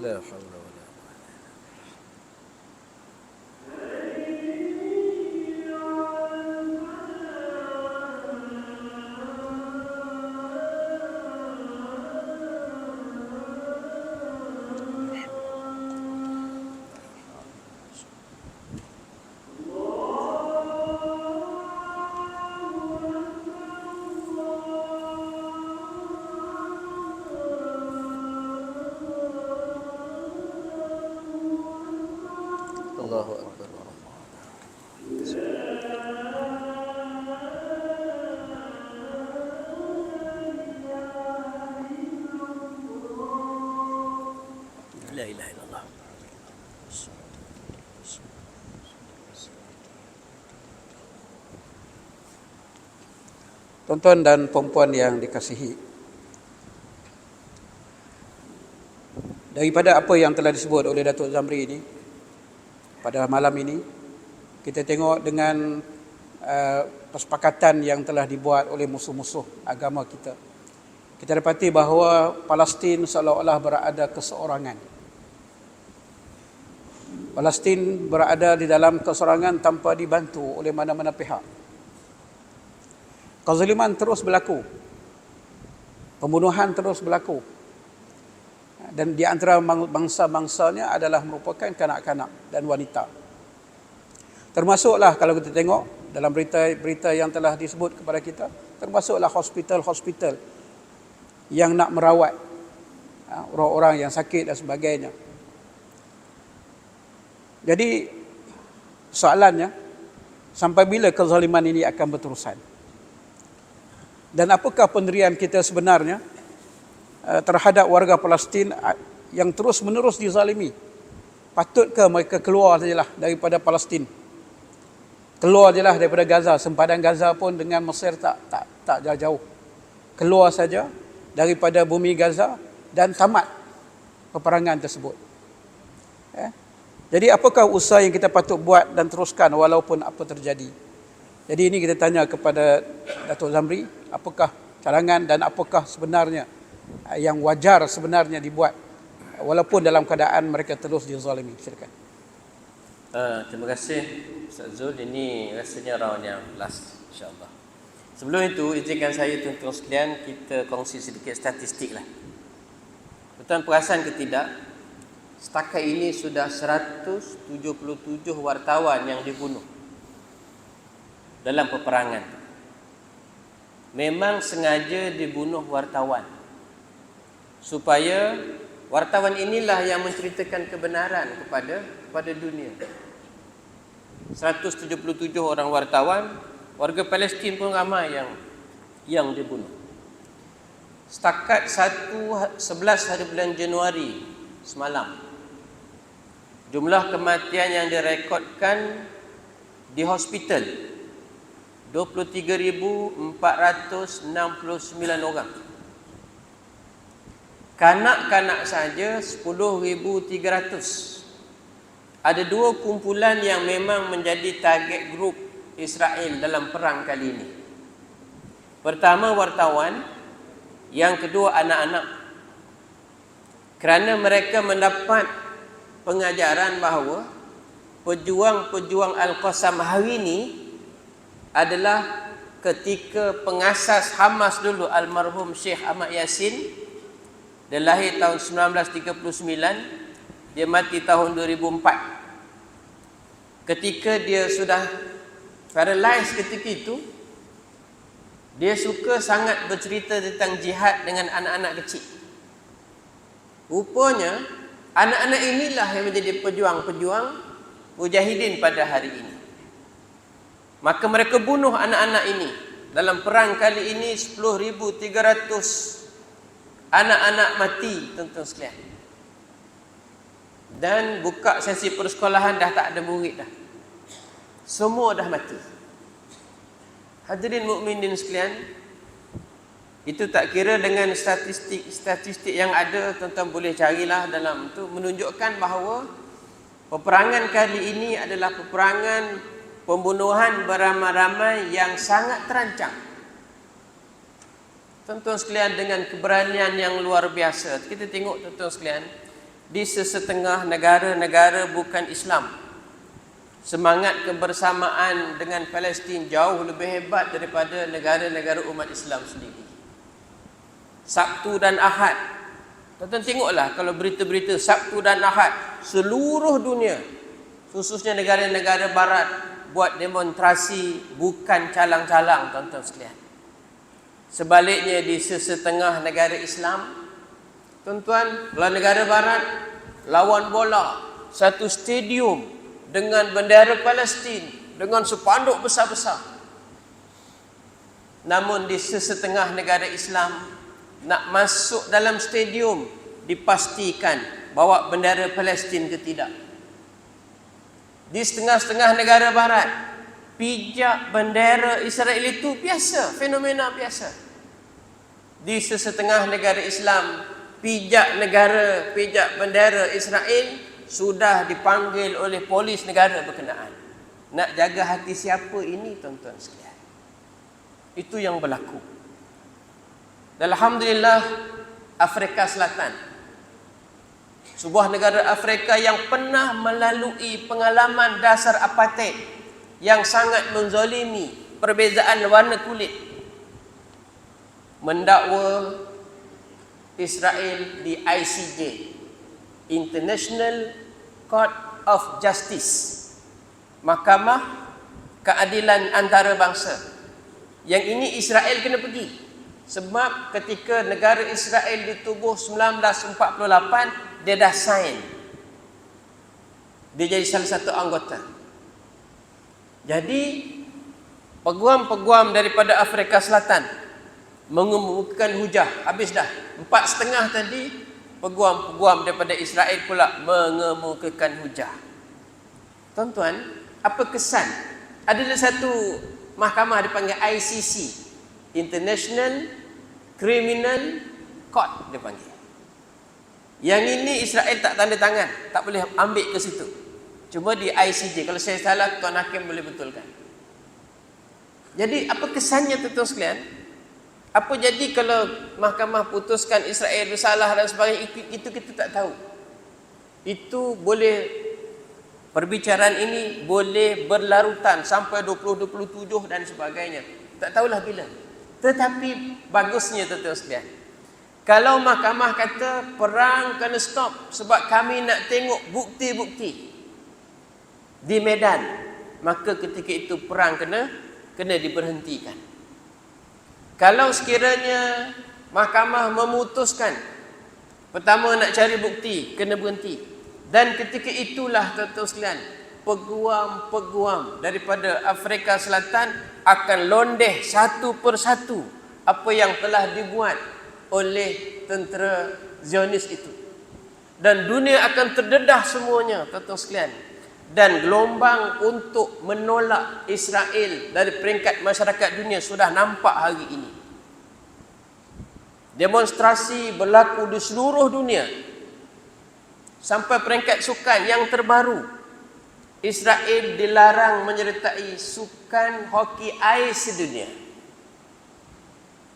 La haula wala Allahu Akbar. La ilaha illallah. Tuan-tuan dan puan-puan yang dikasihi, daripada apa yang telah disebut oleh Datuk Zamri ini pada malam ini, kita tengok dengan kesepakatan yang telah dibuat oleh musuh-musuh agama kita. Kita dapati bahawa Palestin seolah-olah berada keseorangan. Palestin berada di dalam keseorangan tanpa dibantu oleh mana-mana pihak. Kezaliman terus berlaku. Pembunuhan terus berlaku. Dan di antara bangsa-bangsanya adalah merupakan kanak-kanak dan wanita. Termasuklah kalau kita tengok dalam berita-berita yang telah disebut kepada kita, termasuklah hospital-hospital yang nak merawat orang-orang yang sakit dan sebagainya. Jadi soalannya, sampai bila kezaliman ini akan berterusan? Dan apakah pendirian kita sebenarnya terhadap warga Palestin yang terus-menerus dizalimi? Patutkah mereka keluar sajalah daripada Palestin? Keluar je lah daripada Gaza. Sempadan Gaza pun dengan Mesir tak jauh-jauh. Keluar saja daripada bumi Gaza dan tamat peperangan tersebut. Jadi apakah usaha yang kita patut buat dan teruskan walaupun apa terjadi? Jadi ini kita tanya kepada Datuk Zamri, apakah cadangan dan apakah sebenarnya yang wajar sebenarnya dibuat walaupun dalam keadaan mereka terus dizalimi. Silakan. Terima kasih Ustaz Zul. Ini rasanya round yang last, insyaAllah. Sebelum itu, izinkan saya tuan-tuan sekalian, kita kongsi sedikit statistik lah. Tuan perasan ke tidak, setakat ini sudah 177 wartawan yang dibunuh dalam peperangan. Memang sengaja dibunuh wartawan, supaya wartawan inilah yang menceritakan kebenaran kepada dunia. 177 orang wartawan, warga Palestin pun ramai yang dibunuh. Setakat 11 hari bulan Januari semalam, jumlah kematian yang direkodkan di hospital 23,469 orang. Kanak-kanak saja 10,300. Ada dua kumpulan yang memang menjadi target grup Israel dalam perang kali ini. Pertama, wartawan. Yang kedua, anak-anak. Kerana mereka mendapat pengajaran bahawa pejuang-pejuang Al-Qassam hari ini adalah ketika pengasas Hamas dulu, almarhum Syekh Ahmad Yassin. Dia lahir tahun 1939, dia mati tahun 2004. Ketika dia sudah paralyzed ketika itu, dia suka sangat bercerita tentang jihad dengan anak-anak kecil. Rupanya anak-anak inilah yang menjadi pejuang-pejuang mujahidin pada hari ini. Maka mereka bunuh anak-anak ini. Dalam perang kali ini 10,300 anak-anak mati, tuan-tuan sekalian. Dan buka sesi persekolahan dah tak ada murid dah. Semua dah mati. Hadirin mukminin sekalian, itu tak kira dengan statistik yang ada, tuan-tuan boleh carilah dalam itu, menunjukkan bahawa peperangan kali ini adalah peperangan pembunuhan beramai-ramai yang sangat terancam. Tuan-tuan sekalian, dengan keberanian yang luar biasa, kita tengok tuan-tuan sekalian, di sesetengah negara-negara bukan Islam, semangat kebersamaan dengan Palestin jauh lebih hebat daripada negara-negara umat Islam sendiri. Sabtu dan Ahad, tuan-tuan tengoklah kalau berita-berita Sabtu dan Ahad, seluruh dunia, khususnya negara-negara barat, buat demonstrasi bukan calang-calang, tuan-tuan sekalian. Sebaliknya di sesetengah negara Islam, tuan-tuan, kalau negara barat lawan bola, satu stadium dengan bendera Palestin, dengan spanduk besar-besar. Namun di sesetengah negara Islam, nak masuk dalam stadium dipastikan bawa bendera Palestin ke tidak. Di setengah-setengah negara barat, pijak bendera Israel itu biasa, fenomena biasa. Di sesetengah negara Islam, pijak bendera Israel sudah dipanggil oleh polis negara berkenaan. Nak jaga hati siapa ini, tuan-tuan sekalian? Itu yang berlaku. Dan alhamdulillah, Afrika Selatan, sebuah negara Afrika yang pernah melalui pengalaman dasar apartheid yang sangat menzalimi perbezaan warna kulit, mendakwa Israel di ICJ, International Court of Justice, Mahkamah Keadilan Antarabangsa. Yang ini Israel kena pergi, sebab ketika negara Israel ditubuh 1948, dia dah sign, dia jadi salah satu anggota. Jadi peguam-peguam daripada Afrika Selatan mengemukakan hujah, habis dah 4,5 tadi, peguam-peguam daripada Israel pula mengemukakan hujah. Tuan-tuan, apa kesan Ada satu mahkamah dipanggil ICC, International Criminal Court dia panggil. Yang ini Israel tak tanda tangan, tak boleh ambil ke situ. Cuma di ICJ. Kalau saya salah, Tuan Hakim boleh betulkan. Jadi apa kesannya tuan-tuan sekalian? Apa jadi kalau mahkamah putuskan Israel bersalah dan sebagainya, itu kita tak tahu. Itu boleh, perbicaraan ini boleh berlarutan sampai 2027 dan sebagainya. Tak tahulah bila. Tetapi bagusnya tuan-tuan sekalian, kalau mahkamah kata perang kena stop sebab kami nak tengok bukti-bukti di medan, maka ketika itu perang kena diberhentikan. Kalau sekiranya mahkamah memutuskan pertama nak cari bukti, kena berhenti. Dan ketika itulah tuan-tuan sekalian, peguam-peguam daripada Afrika Selatan akan londeh satu persatu apa yang telah dibuat oleh tentera Zionis itu. Dan dunia akan terdedah semuanya tuan-tuan sekalian. Dan gelombang untuk menolak Israel dari peringkat masyarakat dunia sudah nampak hari ini. Demonstrasi berlaku di seluruh dunia. Sampai peringkat sukan yang terbaru, Israel dilarang menyertai sukan hoki ais sedunia.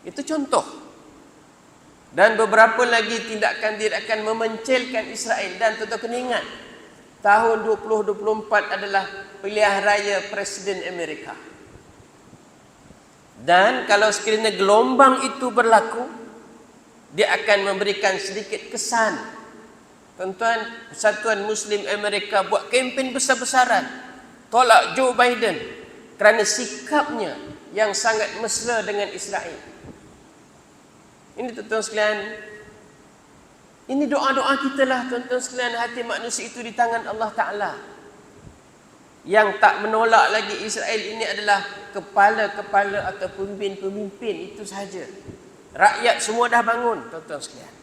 Itu contoh. Dan beberapa lagi tindakan-tindakan memencilkan Israel. Dan tuan-tuan kena ingat, tahun 2024 adalah pilihan raya Presiden Amerika. Dan kalau sekiranya gelombang itu berlaku, dia akan memberikan sedikit kesan. Tuan-tuan, Persatuan Muslim Amerika buat kempen besar-besaran tolak Joe Biden kerana sikapnya yang sangat mesra dengan Israel. Ini tuan-tuan sekalian, ini doa-doa kita lah tuan-tuan sekalian. Hati manusia itu di tangan Allah Ta'ala. Yang tak menolak lagi Israel ini adalah kepala-kepala atau pemimpin-pemimpin itu sahaja. Rakyat semua dah bangun tuan-tuan sekalian.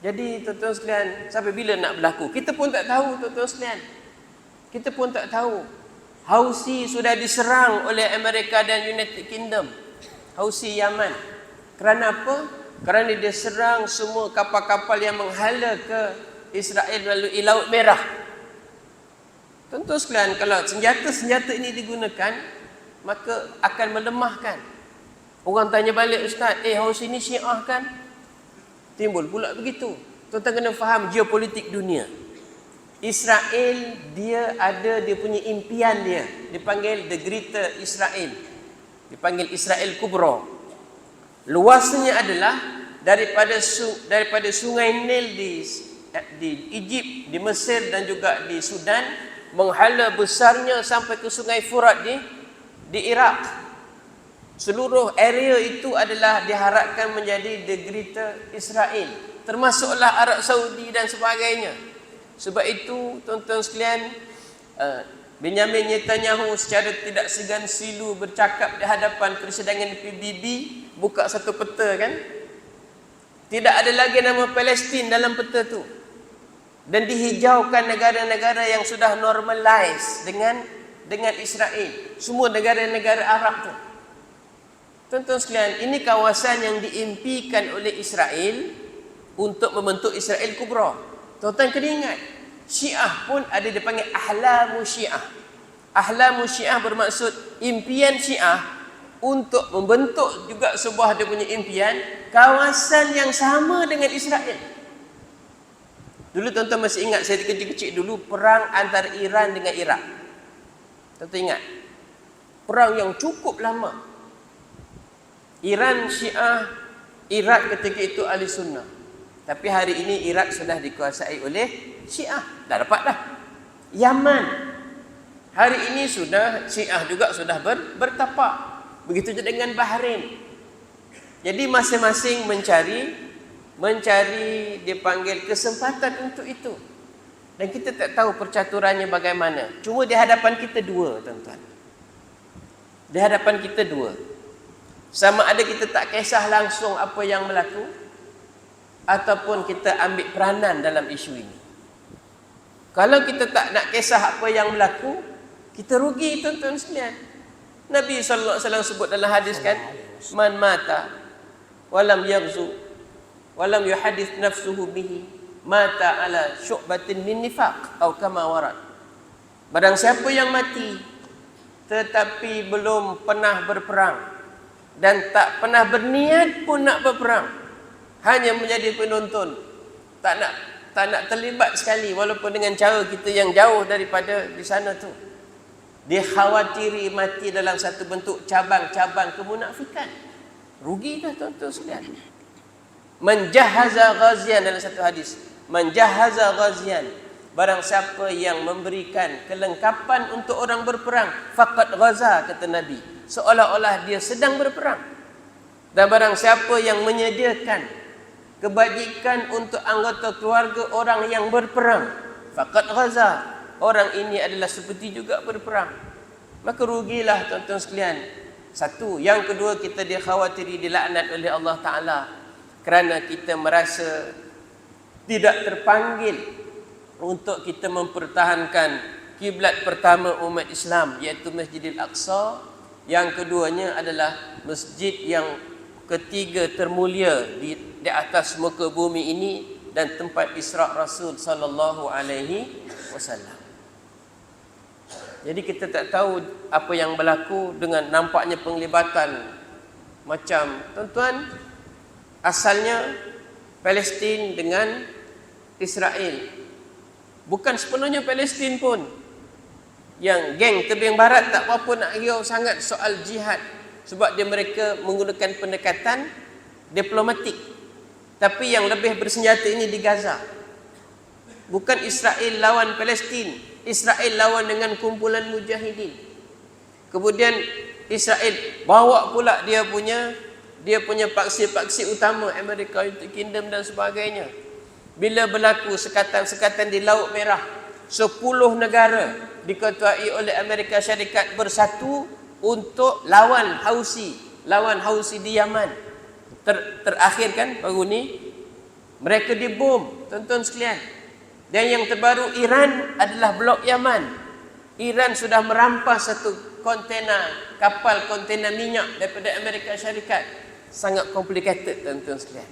Jadi tuan-tuan sekalian, sampai bila nak berlaku? Kita pun tak tahu tuan-tuan sekalian. Kita pun tak tahu. Houthi sudah diserang oleh Amerika dan United Kingdom. Houthi Yaman. Kerana apa? Kerana dia serang semua kapal-kapal yang menghala ke Israel melalui Laut Merah. Tuan-tuan sekalian, kalau senjata-senjata ini digunakan, maka akan melemahkan. Orang tanya balik, Ustaz, Houthi ni Syiah kan? Timbul pula begitu. Tuan-tuan kena faham geopolitik dunia. Israel, dia punya impian dia. Dipanggil The Greater Israel. Dipanggil Israel Kubra. Luasnya adalah daripada sungai Nil di Egypt, di Mesir dan juga di Sudan, menghala besarnya sampai ke sungai Furat di Iraq. Seluruh area itu adalah diharapkan menjadi the Greater Israel, termasuklah Arab Saudi dan sebagainya. Sebab itu tuan-tuan sekalian, Benjamin Netanyahu secara tidak segan silu bercakap di hadapan persidangan PBB, buka satu peta kan. Tidak ada lagi nama Palestin dalam peta tu. Dan dihijaukan negara-negara yang sudah normalize dengan Israel. Semua negara-negara Arab tu. Tuan-tuan sekalian, ini kawasan yang diimpikan oleh Israel untuk membentuk Israel Kubra. Tuan-tuan kena ingat, Syiah pun ada dipanggil Ahlamu Syiah. Ahlamu Syiah bermaksud impian Syiah untuk membentuk juga sebuah dia punya impian kawasan yang sama dengan Israel. Dulu tuan-tuan masih ingat, saya kecil-kecil dulu perang antara Iran dengan Iraq. Tuan-tuan ingat? Perang yang cukup lama. Iran Syiah, Iraq ketika itu Ahli Sunnah. Tapi hari ini Iraq sudah dikuasai oleh Syiah. Dah dapat dah. Yaman, hari ini sudah Syiah juga sudah bertapak. Begitu juga dengan Bahrain. Jadi masing-masing mencari dipanggil kesempatan untuk itu. Dan kita tak tahu percaturannya bagaimana. Cuma di hadapan kita dua, tuan-tuan. Di hadapan kita dua. Sama ada kita tak kisah langsung apa yang berlaku, ataupun kita ambil peranan dalam isu ini. Kalau kita tak nak kisah apa yang berlaku, Kita rugi tuan-tuan sekalian. Nabi sallallahu alaihi wasallam sebut dalam hadis kan, man mata walam yaghzu walam yuhadith nafsuhu bihi mata ala syu'batin min nifaq atau kama warad. Barang siapa yang mati tetapi belum pernah berperang dan tak pernah berniat pun nak berperang, hanya menjadi penonton, tak nak terlibat sekali walaupun dengan cara kita yang jauh daripada di sana tu, dia khawatiri mati dalam satu bentuk cabang-cabang kemunafikan. Rugi dah tuan-tuan sekalian. Menjahaza ghazian, dalam satu hadis, menjahaza ghazian, barang siapa yang memberikan kelengkapan untuk orang berperang, faqad ghaza, kata Nabi, seolah-olah dia sedang berperang. Dan barang siapa yang menyediakan kebajikan untuk anggota keluarga orang yang berperang, faqad ghaza, orang ini adalah seperti juga berperang. Maka rugilah tuan-tuan sekalian. Satu. Yang kedua, kita dikhawatiri dilaknat oleh Allah Ta'ala kerana kita merasa tidak terpanggil untuk kita mempertahankan kiblat pertama umat Islam, iaitu Masjidil Aqsa. Yang keduanya adalah masjid yang ketiga termulia di atas muka bumi ini dan tempat Isra' Rasul sallallahu alaihi wasallam. Jadi kita tak tahu apa yang berlaku dengan nampaknya penglibatan macam tuan-tuan, asalnya Palestin dengan Israel. Bukan sepenuhnya Palestin pun. Yang geng tebing barat tak apa nak riau sangat soal jihad, sebab mereka menggunakan pendekatan diplomatik. Tapi yang lebih bersenjata ini di Gaza. Bukan Israel lawan Palestin, Israel lawan dengan kumpulan mujahidin. Kemudian Israel bawa pula dia punya paksi-paksi utama, Amerika, United Kingdom dan sebagainya. Bila berlaku sekatan-sekatan di Laut Merah, 10 negara diketuai oleh Amerika Syarikat bersatu untuk lawan Houthi di Yaman. Terakhir kan baru ni mereka dibom, tuan-tuan sekalian. Dan yang terbaru, Iran adalah blok Yaman. Iran sudah merampas satu kapal kontena minyak daripada Amerika Syarikat. Sangat complicated tuan-tuan sekalian.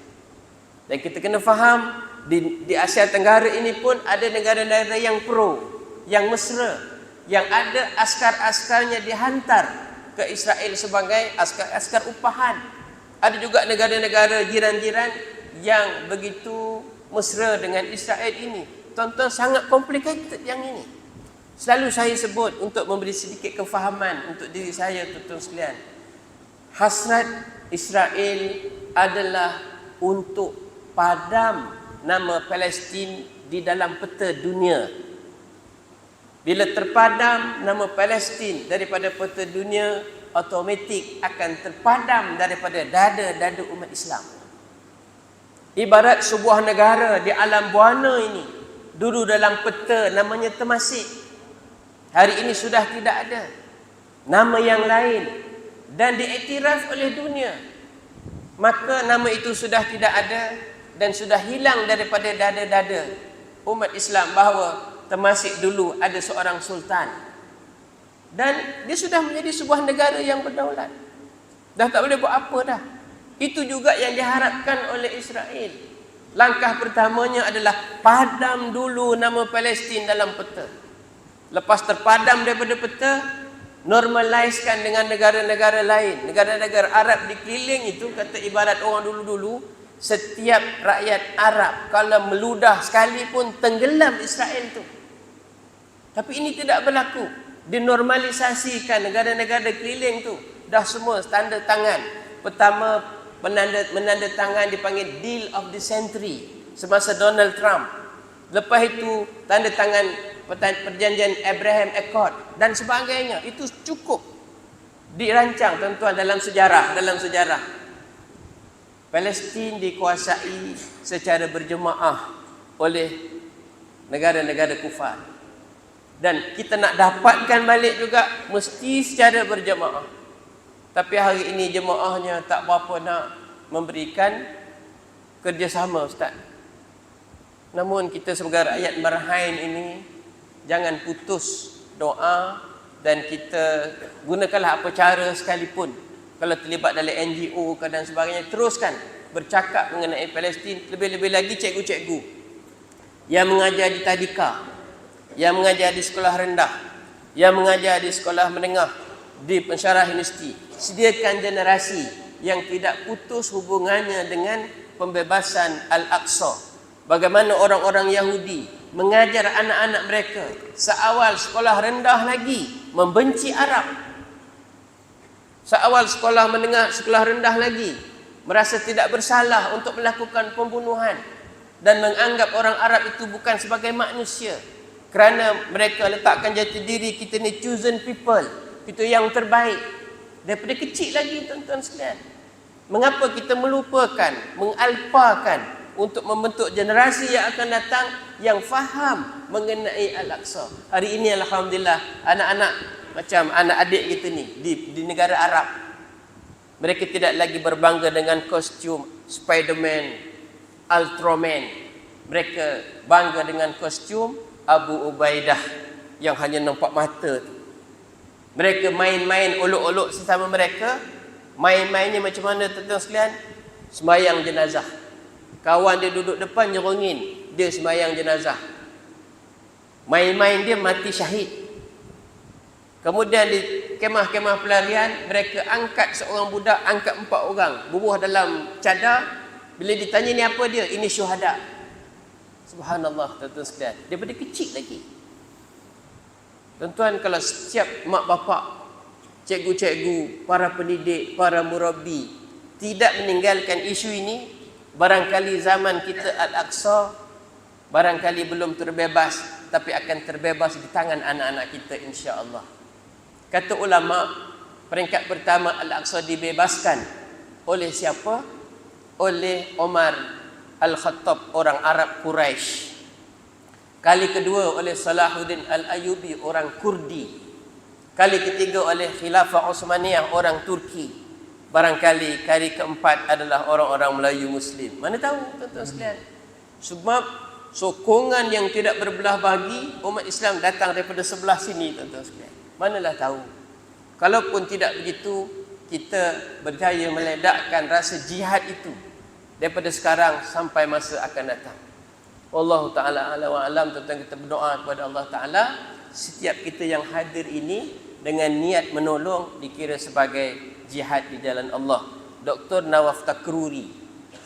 Dan kita kena faham, di Asia Tenggara ini pun ada negara-negara yang pro, yang mesra, yang ada askar-askarnya dihantar ke Israel sebagai askar upahan. Ada juga negara-negara jiran-jiran yang begitu mesra dengan Israel ini. Tuan-tuan, sangat complicated yang ini. Selalu saya sebut untuk memberi sedikit kefahaman untuk diri saya, tuan-tuan sekalian. Hasrat Israel adalah untuk padam nama Palestin di dalam peta dunia. Bila terpadam nama Palestin daripada peta dunia, automatik akan terpadam daripada dada-dada umat Islam. Ibarat sebuah negara di alam buana ini, dulu dalam peta namanya Temasek, hari ini sudah tidak ada, nama yang lain, dan diiktiraf oleh dunia. Maka nama itu sudah tidak ada dan sudah hilang daripada dada-dada umat Islam bahawa Temasek dulu ada seorang sultan, dan dia sudah menjadi sebuah negara yang berdaulat. Dah tak boleh buat apa dah. Itu juga yang diharapkan oleh Israel. Langkah pertamanya adalah padam dulu nama Palestin dalam peta. Lepas terpadam daripada peta, normalizekan dengan negara-negara lain. Negara-negara Arab di keliling itu, kata ibarat orang dulu-dulu, setiap rakyat Arab kalau meludah sekalipun tenggelam Israel itu. Tapi ini tidak berlaku. Dinormalisasikan negara-negara keliling tu. Dah semua tanda tangan. Pertama menandatangan dipanggil Deal of the Century semasa Donald Trump. Lepas itu tanda tangan perjanjian Abraham Accord dan sebagainya. Itu cukup dirancang tuan-tuan dalam sejarah. Palestin dikuasai secara berjemaah oleh negara-negara kufar. Dan kita nak dapatkan balik juga mesti secara berjemaah. Tapi hari ini jemaahnya tak berapa nak memberikan kerjasama, Ustaz. Namun kita sebagai rakyat Bahrain ini jangan putus doa dan kita gunakanlah apa cara sekalipun. Kalau terlibat dalam NGO dan sebagainya, teruskan bercakap mengenai Palestin. Lebih-lebih lagi cikgu-cikgu yang mengajar di tadika, yang mengajar di sekolah rendah, yang mengajar di sekolah menengah, di pensyarah universiti, sediakan generasi yang tidak putus hubungannya dengan pembebasan Al-Aqsa. Bagaimana orang-orang Yahudi mengajar anak-anak mereka seawal sekolah rendah lagi membenci Arab, seawal sekolah menengah, sekolah rendah lagi merasa tidak bersalah untuk melakukan pembunuhan dan menganggap orang Arab itu bukan sebagai manusia, kerana mereka letakkan jati diri kita ni chosen people, kita yang terbaik. Daripada kecil lagi, tuan-tuan sekalian, mengapa kita melupakan, mengalpakan untuk membentuk generasi yang akan datang yang faham mengenai Al-Aqsa. Hari ini alhamdulillah, anak-anak macam anak adik kita ni di negara Arab, mereka tidak lagi berbangga dengan kostum Spiderman, Ultraman. Mereka bangga dengan kostum Abu Ubaidah yang hanya nampak mata tu. Mereka main-main olok-olok sesama mereka. Main-mainnya macam mana, tuan-tuan sekalian? Sembahyang jenazah. Kawan dia duduk depan nyerongin, dia sembahyang jenazah. Main-main dia mati syahid. Kemudian di kemah-kemah pelarian, mereka angkat seorang budak, angkat 4 orang, bubuh dalam cadar. Bila ditanya ni apa dia? Ini syuhada. Subhanallah, tuan-tuan sekalian. Daripada kecil lagi. Tuan-tuan, kalau setiap mak bapak, cikgu-cikgu, para pendidik, para murabbi tidak meninggalkan isu ini, barangkali zaman kita Al-Aqsa barangkali belum terbebas, tapi akan terbebas di tangan anak-anak kita, insya-Allah. Kata ulama, peringkat pertama Al-Aqsa dibebaskan oleh siapa? Oleh Umar Al-Khattab, orang Arab Quraisy. Kali kedua oleh Salahuddin Al-Ayyubi, orang Kurdi. Kali ketiga oleh Khilafah Utsmaniyah, orang Turki. Barangkali kali keempat adalah orang-orang Melayu Muslim. Mana tahu, tuan-tuan sekalian. Sebab sokongan yang tidak berbelah bagi umat Islam datang daripada sebelah sini, tuan-tuan sekalian. Manalah tahu. Kalaupun tidak begitu, kita berjaya meledakkan rasa jihad itu daripada sekarang sampai masa akan datang. Wallahu ta'ala ala wa alam. Tuan-tuan, kita berdoa kepada Allah Ta'ala, setiap kita yang hadir ini dengan niat menolong dikira sebagai jihad di jalan Allah. Dr. Nawaf Takruri,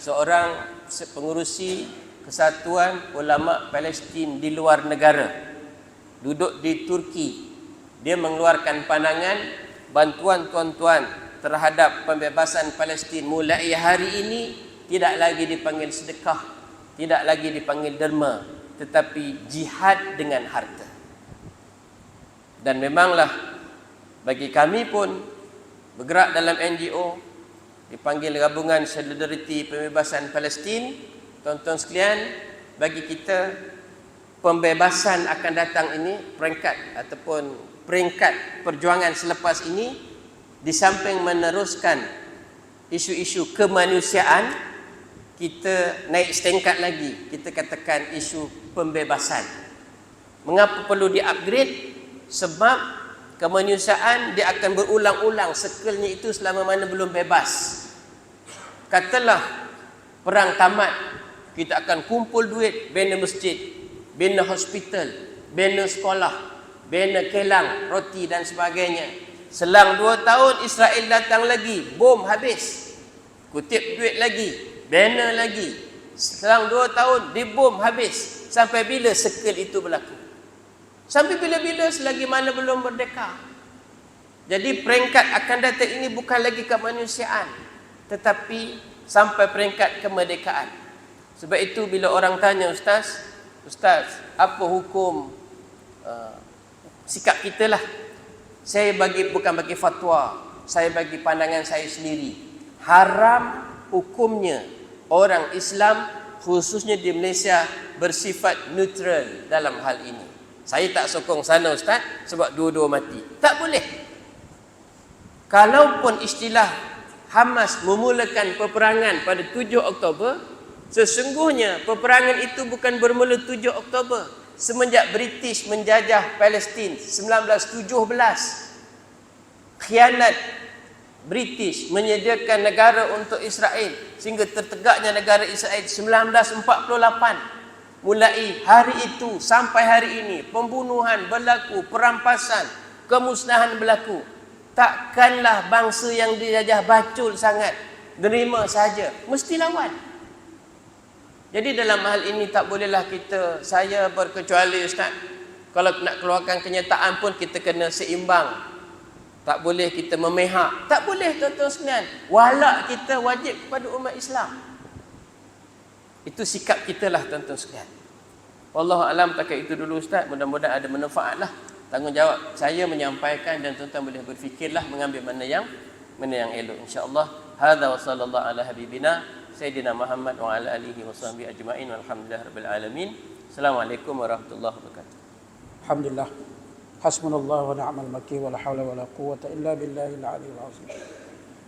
seorang pengurusi Kesatuan Ulama Palestin di luar negara, duduk di Turki. Dia mengeluarkan pandangan bantuan tuan-tuan terhadap pembebasan Palestin mulai hari ini tidak lagi dipanggil sedekah, tidak lagi dipanggil derma, tetapi jihad dengan harta. Dan memanglah bagi kami pun bergerak dalam NGO, dipanggil Gabungan Solidariti Pembebasan Palestin. Tuan-tuan sekalian, bagi kita pembebasan akan datang ini, peringkat perjuangan selepas ini, di samping meneruskan isu-isu kemanusiaan, kita naik setingkat lagi, kita katakan isu pembebasan. Mengapa perlu di-upgrade? Sebab kemanusiaan dia akan berulang-ulang sekelnya itu selama mana belum bebas. Katalah perang tamat, kita akan kumpul duit, bina masjid, bina hospital, bina sekolah, bina kelang, roti dan sebagainya. Selang 2 tahun Israel datang lagi, bom habis. Kutip duit lagi, bina lagi. Selang 2 tahun dibom habis. Sampai bila sekel itu berlaku? Sampai bila-bila selagi mana belum merdeka. Jadi peringkat akan datang ini bukan lagi kemanusiaan, tetapi sampai peringkat kemerdekaan. Sebab itu bila orang tanya, Ustaz, apa hukum sikap kita lah? Saya bukan bagi fatwa, saya bagi pandangan saya sendiri. Haram hukumnya orang Islam khususnya di Malaysia bersifat neutral dalam hal ini. Saya tak sokong sana, Ustaz, sebab dua-dua mati. Tak boleh. Kalaupun istilah Hamas memulakan peperangan pada 7 Oktober, sesungguhnya peperangan itu bukan bermula 7 Oktober. semenjak British menjajah Palestin 1917. Khianat British menyediakan negara untuk Israel sehingga tertegaknya negara Israel 1948. Mulai hari itu sampai hari ini pembunuhan berlaku, perampasan, kemusnahan berlaku. Takkanlah bangsa yang dijajah bacul sangat nerima saja, mesti lawan. Jadi dalam hal ini tak bolehlah saya berkecuali Ustaz. Kalau nak keluarkan kenyataan pun kita kena seimbang. Tak boleh kita memihak. Tak boleh tuan-tuan sekalian. Walak kita wajib kepada umat Islam. Itu sikap kita lah tuan-tuan sekalian. Wallahu alam, takat itu dulu Ustaz. Mudah-mudahan ada manfaat lah. Tanggungjawab saya menyampaikan dan tuan-tuan boleh berfikirlah mengambil mana yang elok insya-Allah. Hadza wa sallallahu ala habibina Sayyidina Muhammad wa ala alihi wa sahbihi ajma'in walhamdulillahirabbil alamin. Assalamualaikum warahmatullahi wabarakatuh. Alhamdulillah. Hasbunallah wa ni'mal wakil wa la haula wa la quwwata illa billahil aliyyil azim.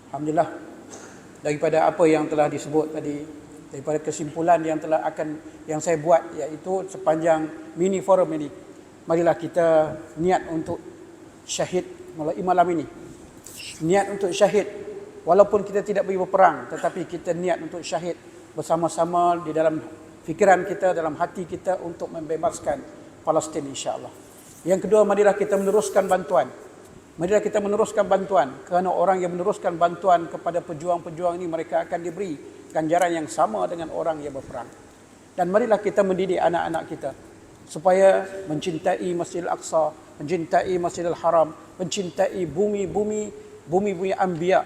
Alhamdulillah, daripada apa yang telah disebut tadi, daripada kesimpulan yang saya buat, iaitu sepanjang mini forum ini, marilah kita niat untuk syahid malam ini. Niat untuk syahid, walaupun kita tidak pergi berperang, tetapi kita niat untuk syahid bersama-sama di dalam fikiran kita, dalam hati kita untuk membebaskan Palestin insya-Allah. Yang kedua, marilah kita meneruskan bantuan. Marilah kita meneruskan bantuan, kerana orang yang meneruskan bantuan kepada pejuang-pejuang ini, mereka akan diberi ganjaran yang sama dengan orang yang berperang. Dan marilah kita mendidik anak-anak kita supaya mencintai Masjidil Aqsa, mencintai Masjidil Haram, mencintai bumi anbiya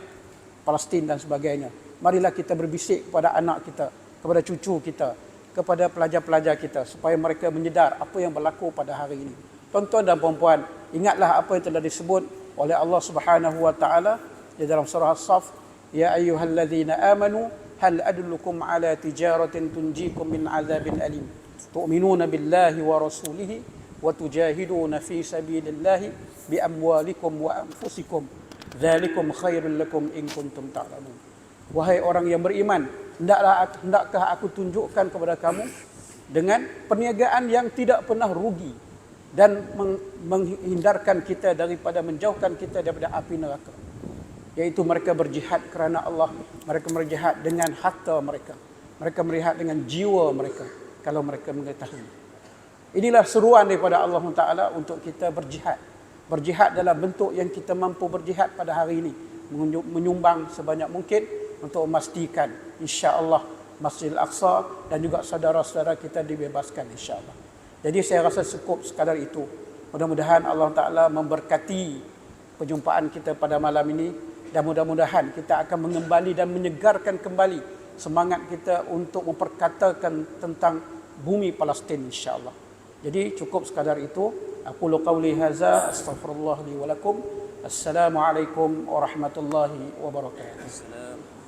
Palestin dan sebagainya. Marilah kita berbisik kepada anak kita, kepada cucu kita, kepada pelajar-pelajar kita, supaya mereka menyedar apa yang berlaku pada hari ini. Tuan-tuan dan puan-puan, ingatlah apa yang telah disebut oleh Allah Subhanahu wa taala di dalam surah As-Saff, ya ayyuhalladzina amanu hal adullukum ala tijaratin tunjikum min azabin alim tu'minuna billahi wa rasulihi wa tujahiduna fi sabilillahi bi amwalikum wa anfusikum dzalikum khairul lakum in kuntum ta'lamun. Wahai orang yang beriman, hendakkah aku tunjukkan kepada kamu dengan perniagaan yang tidak pernah rugi dan menghindarkan kita daripada, menjauhkan kita daripada api neraka, yaitu mereka berjihad kerana Allah, mereka berjihad dengan harta mereka, mereka berjihad dengan jiwa mereka kalau mereka mengetahui. Inilah seruan daripada Allah Ta'ala untuk kita berjihad dalam bentuk yang kita mampu berjihad pada hari ini, menyumbang sebanyak mungkin untuk memastikan insya-Allah Masjidil Aqsa dan juga saudara-saudara kita dibebaskan insya-Allah. Jadi saya rasa cukup sekadar itu. Mudah-mudahan Allah Ta'ala memberkati perjumpaan kita pada malam ini, dan mudah-mudahan kita akan mengembali dan menyegarkan kembali semangat kita untuk memperkatakan tentang bumi Palestin insya-Allah. Jadi cukup sekadar itu. Aqulu qawli hadza astaghfirullah li wa lakum. Assalamualaikum warahmatullahi wabarakatuh.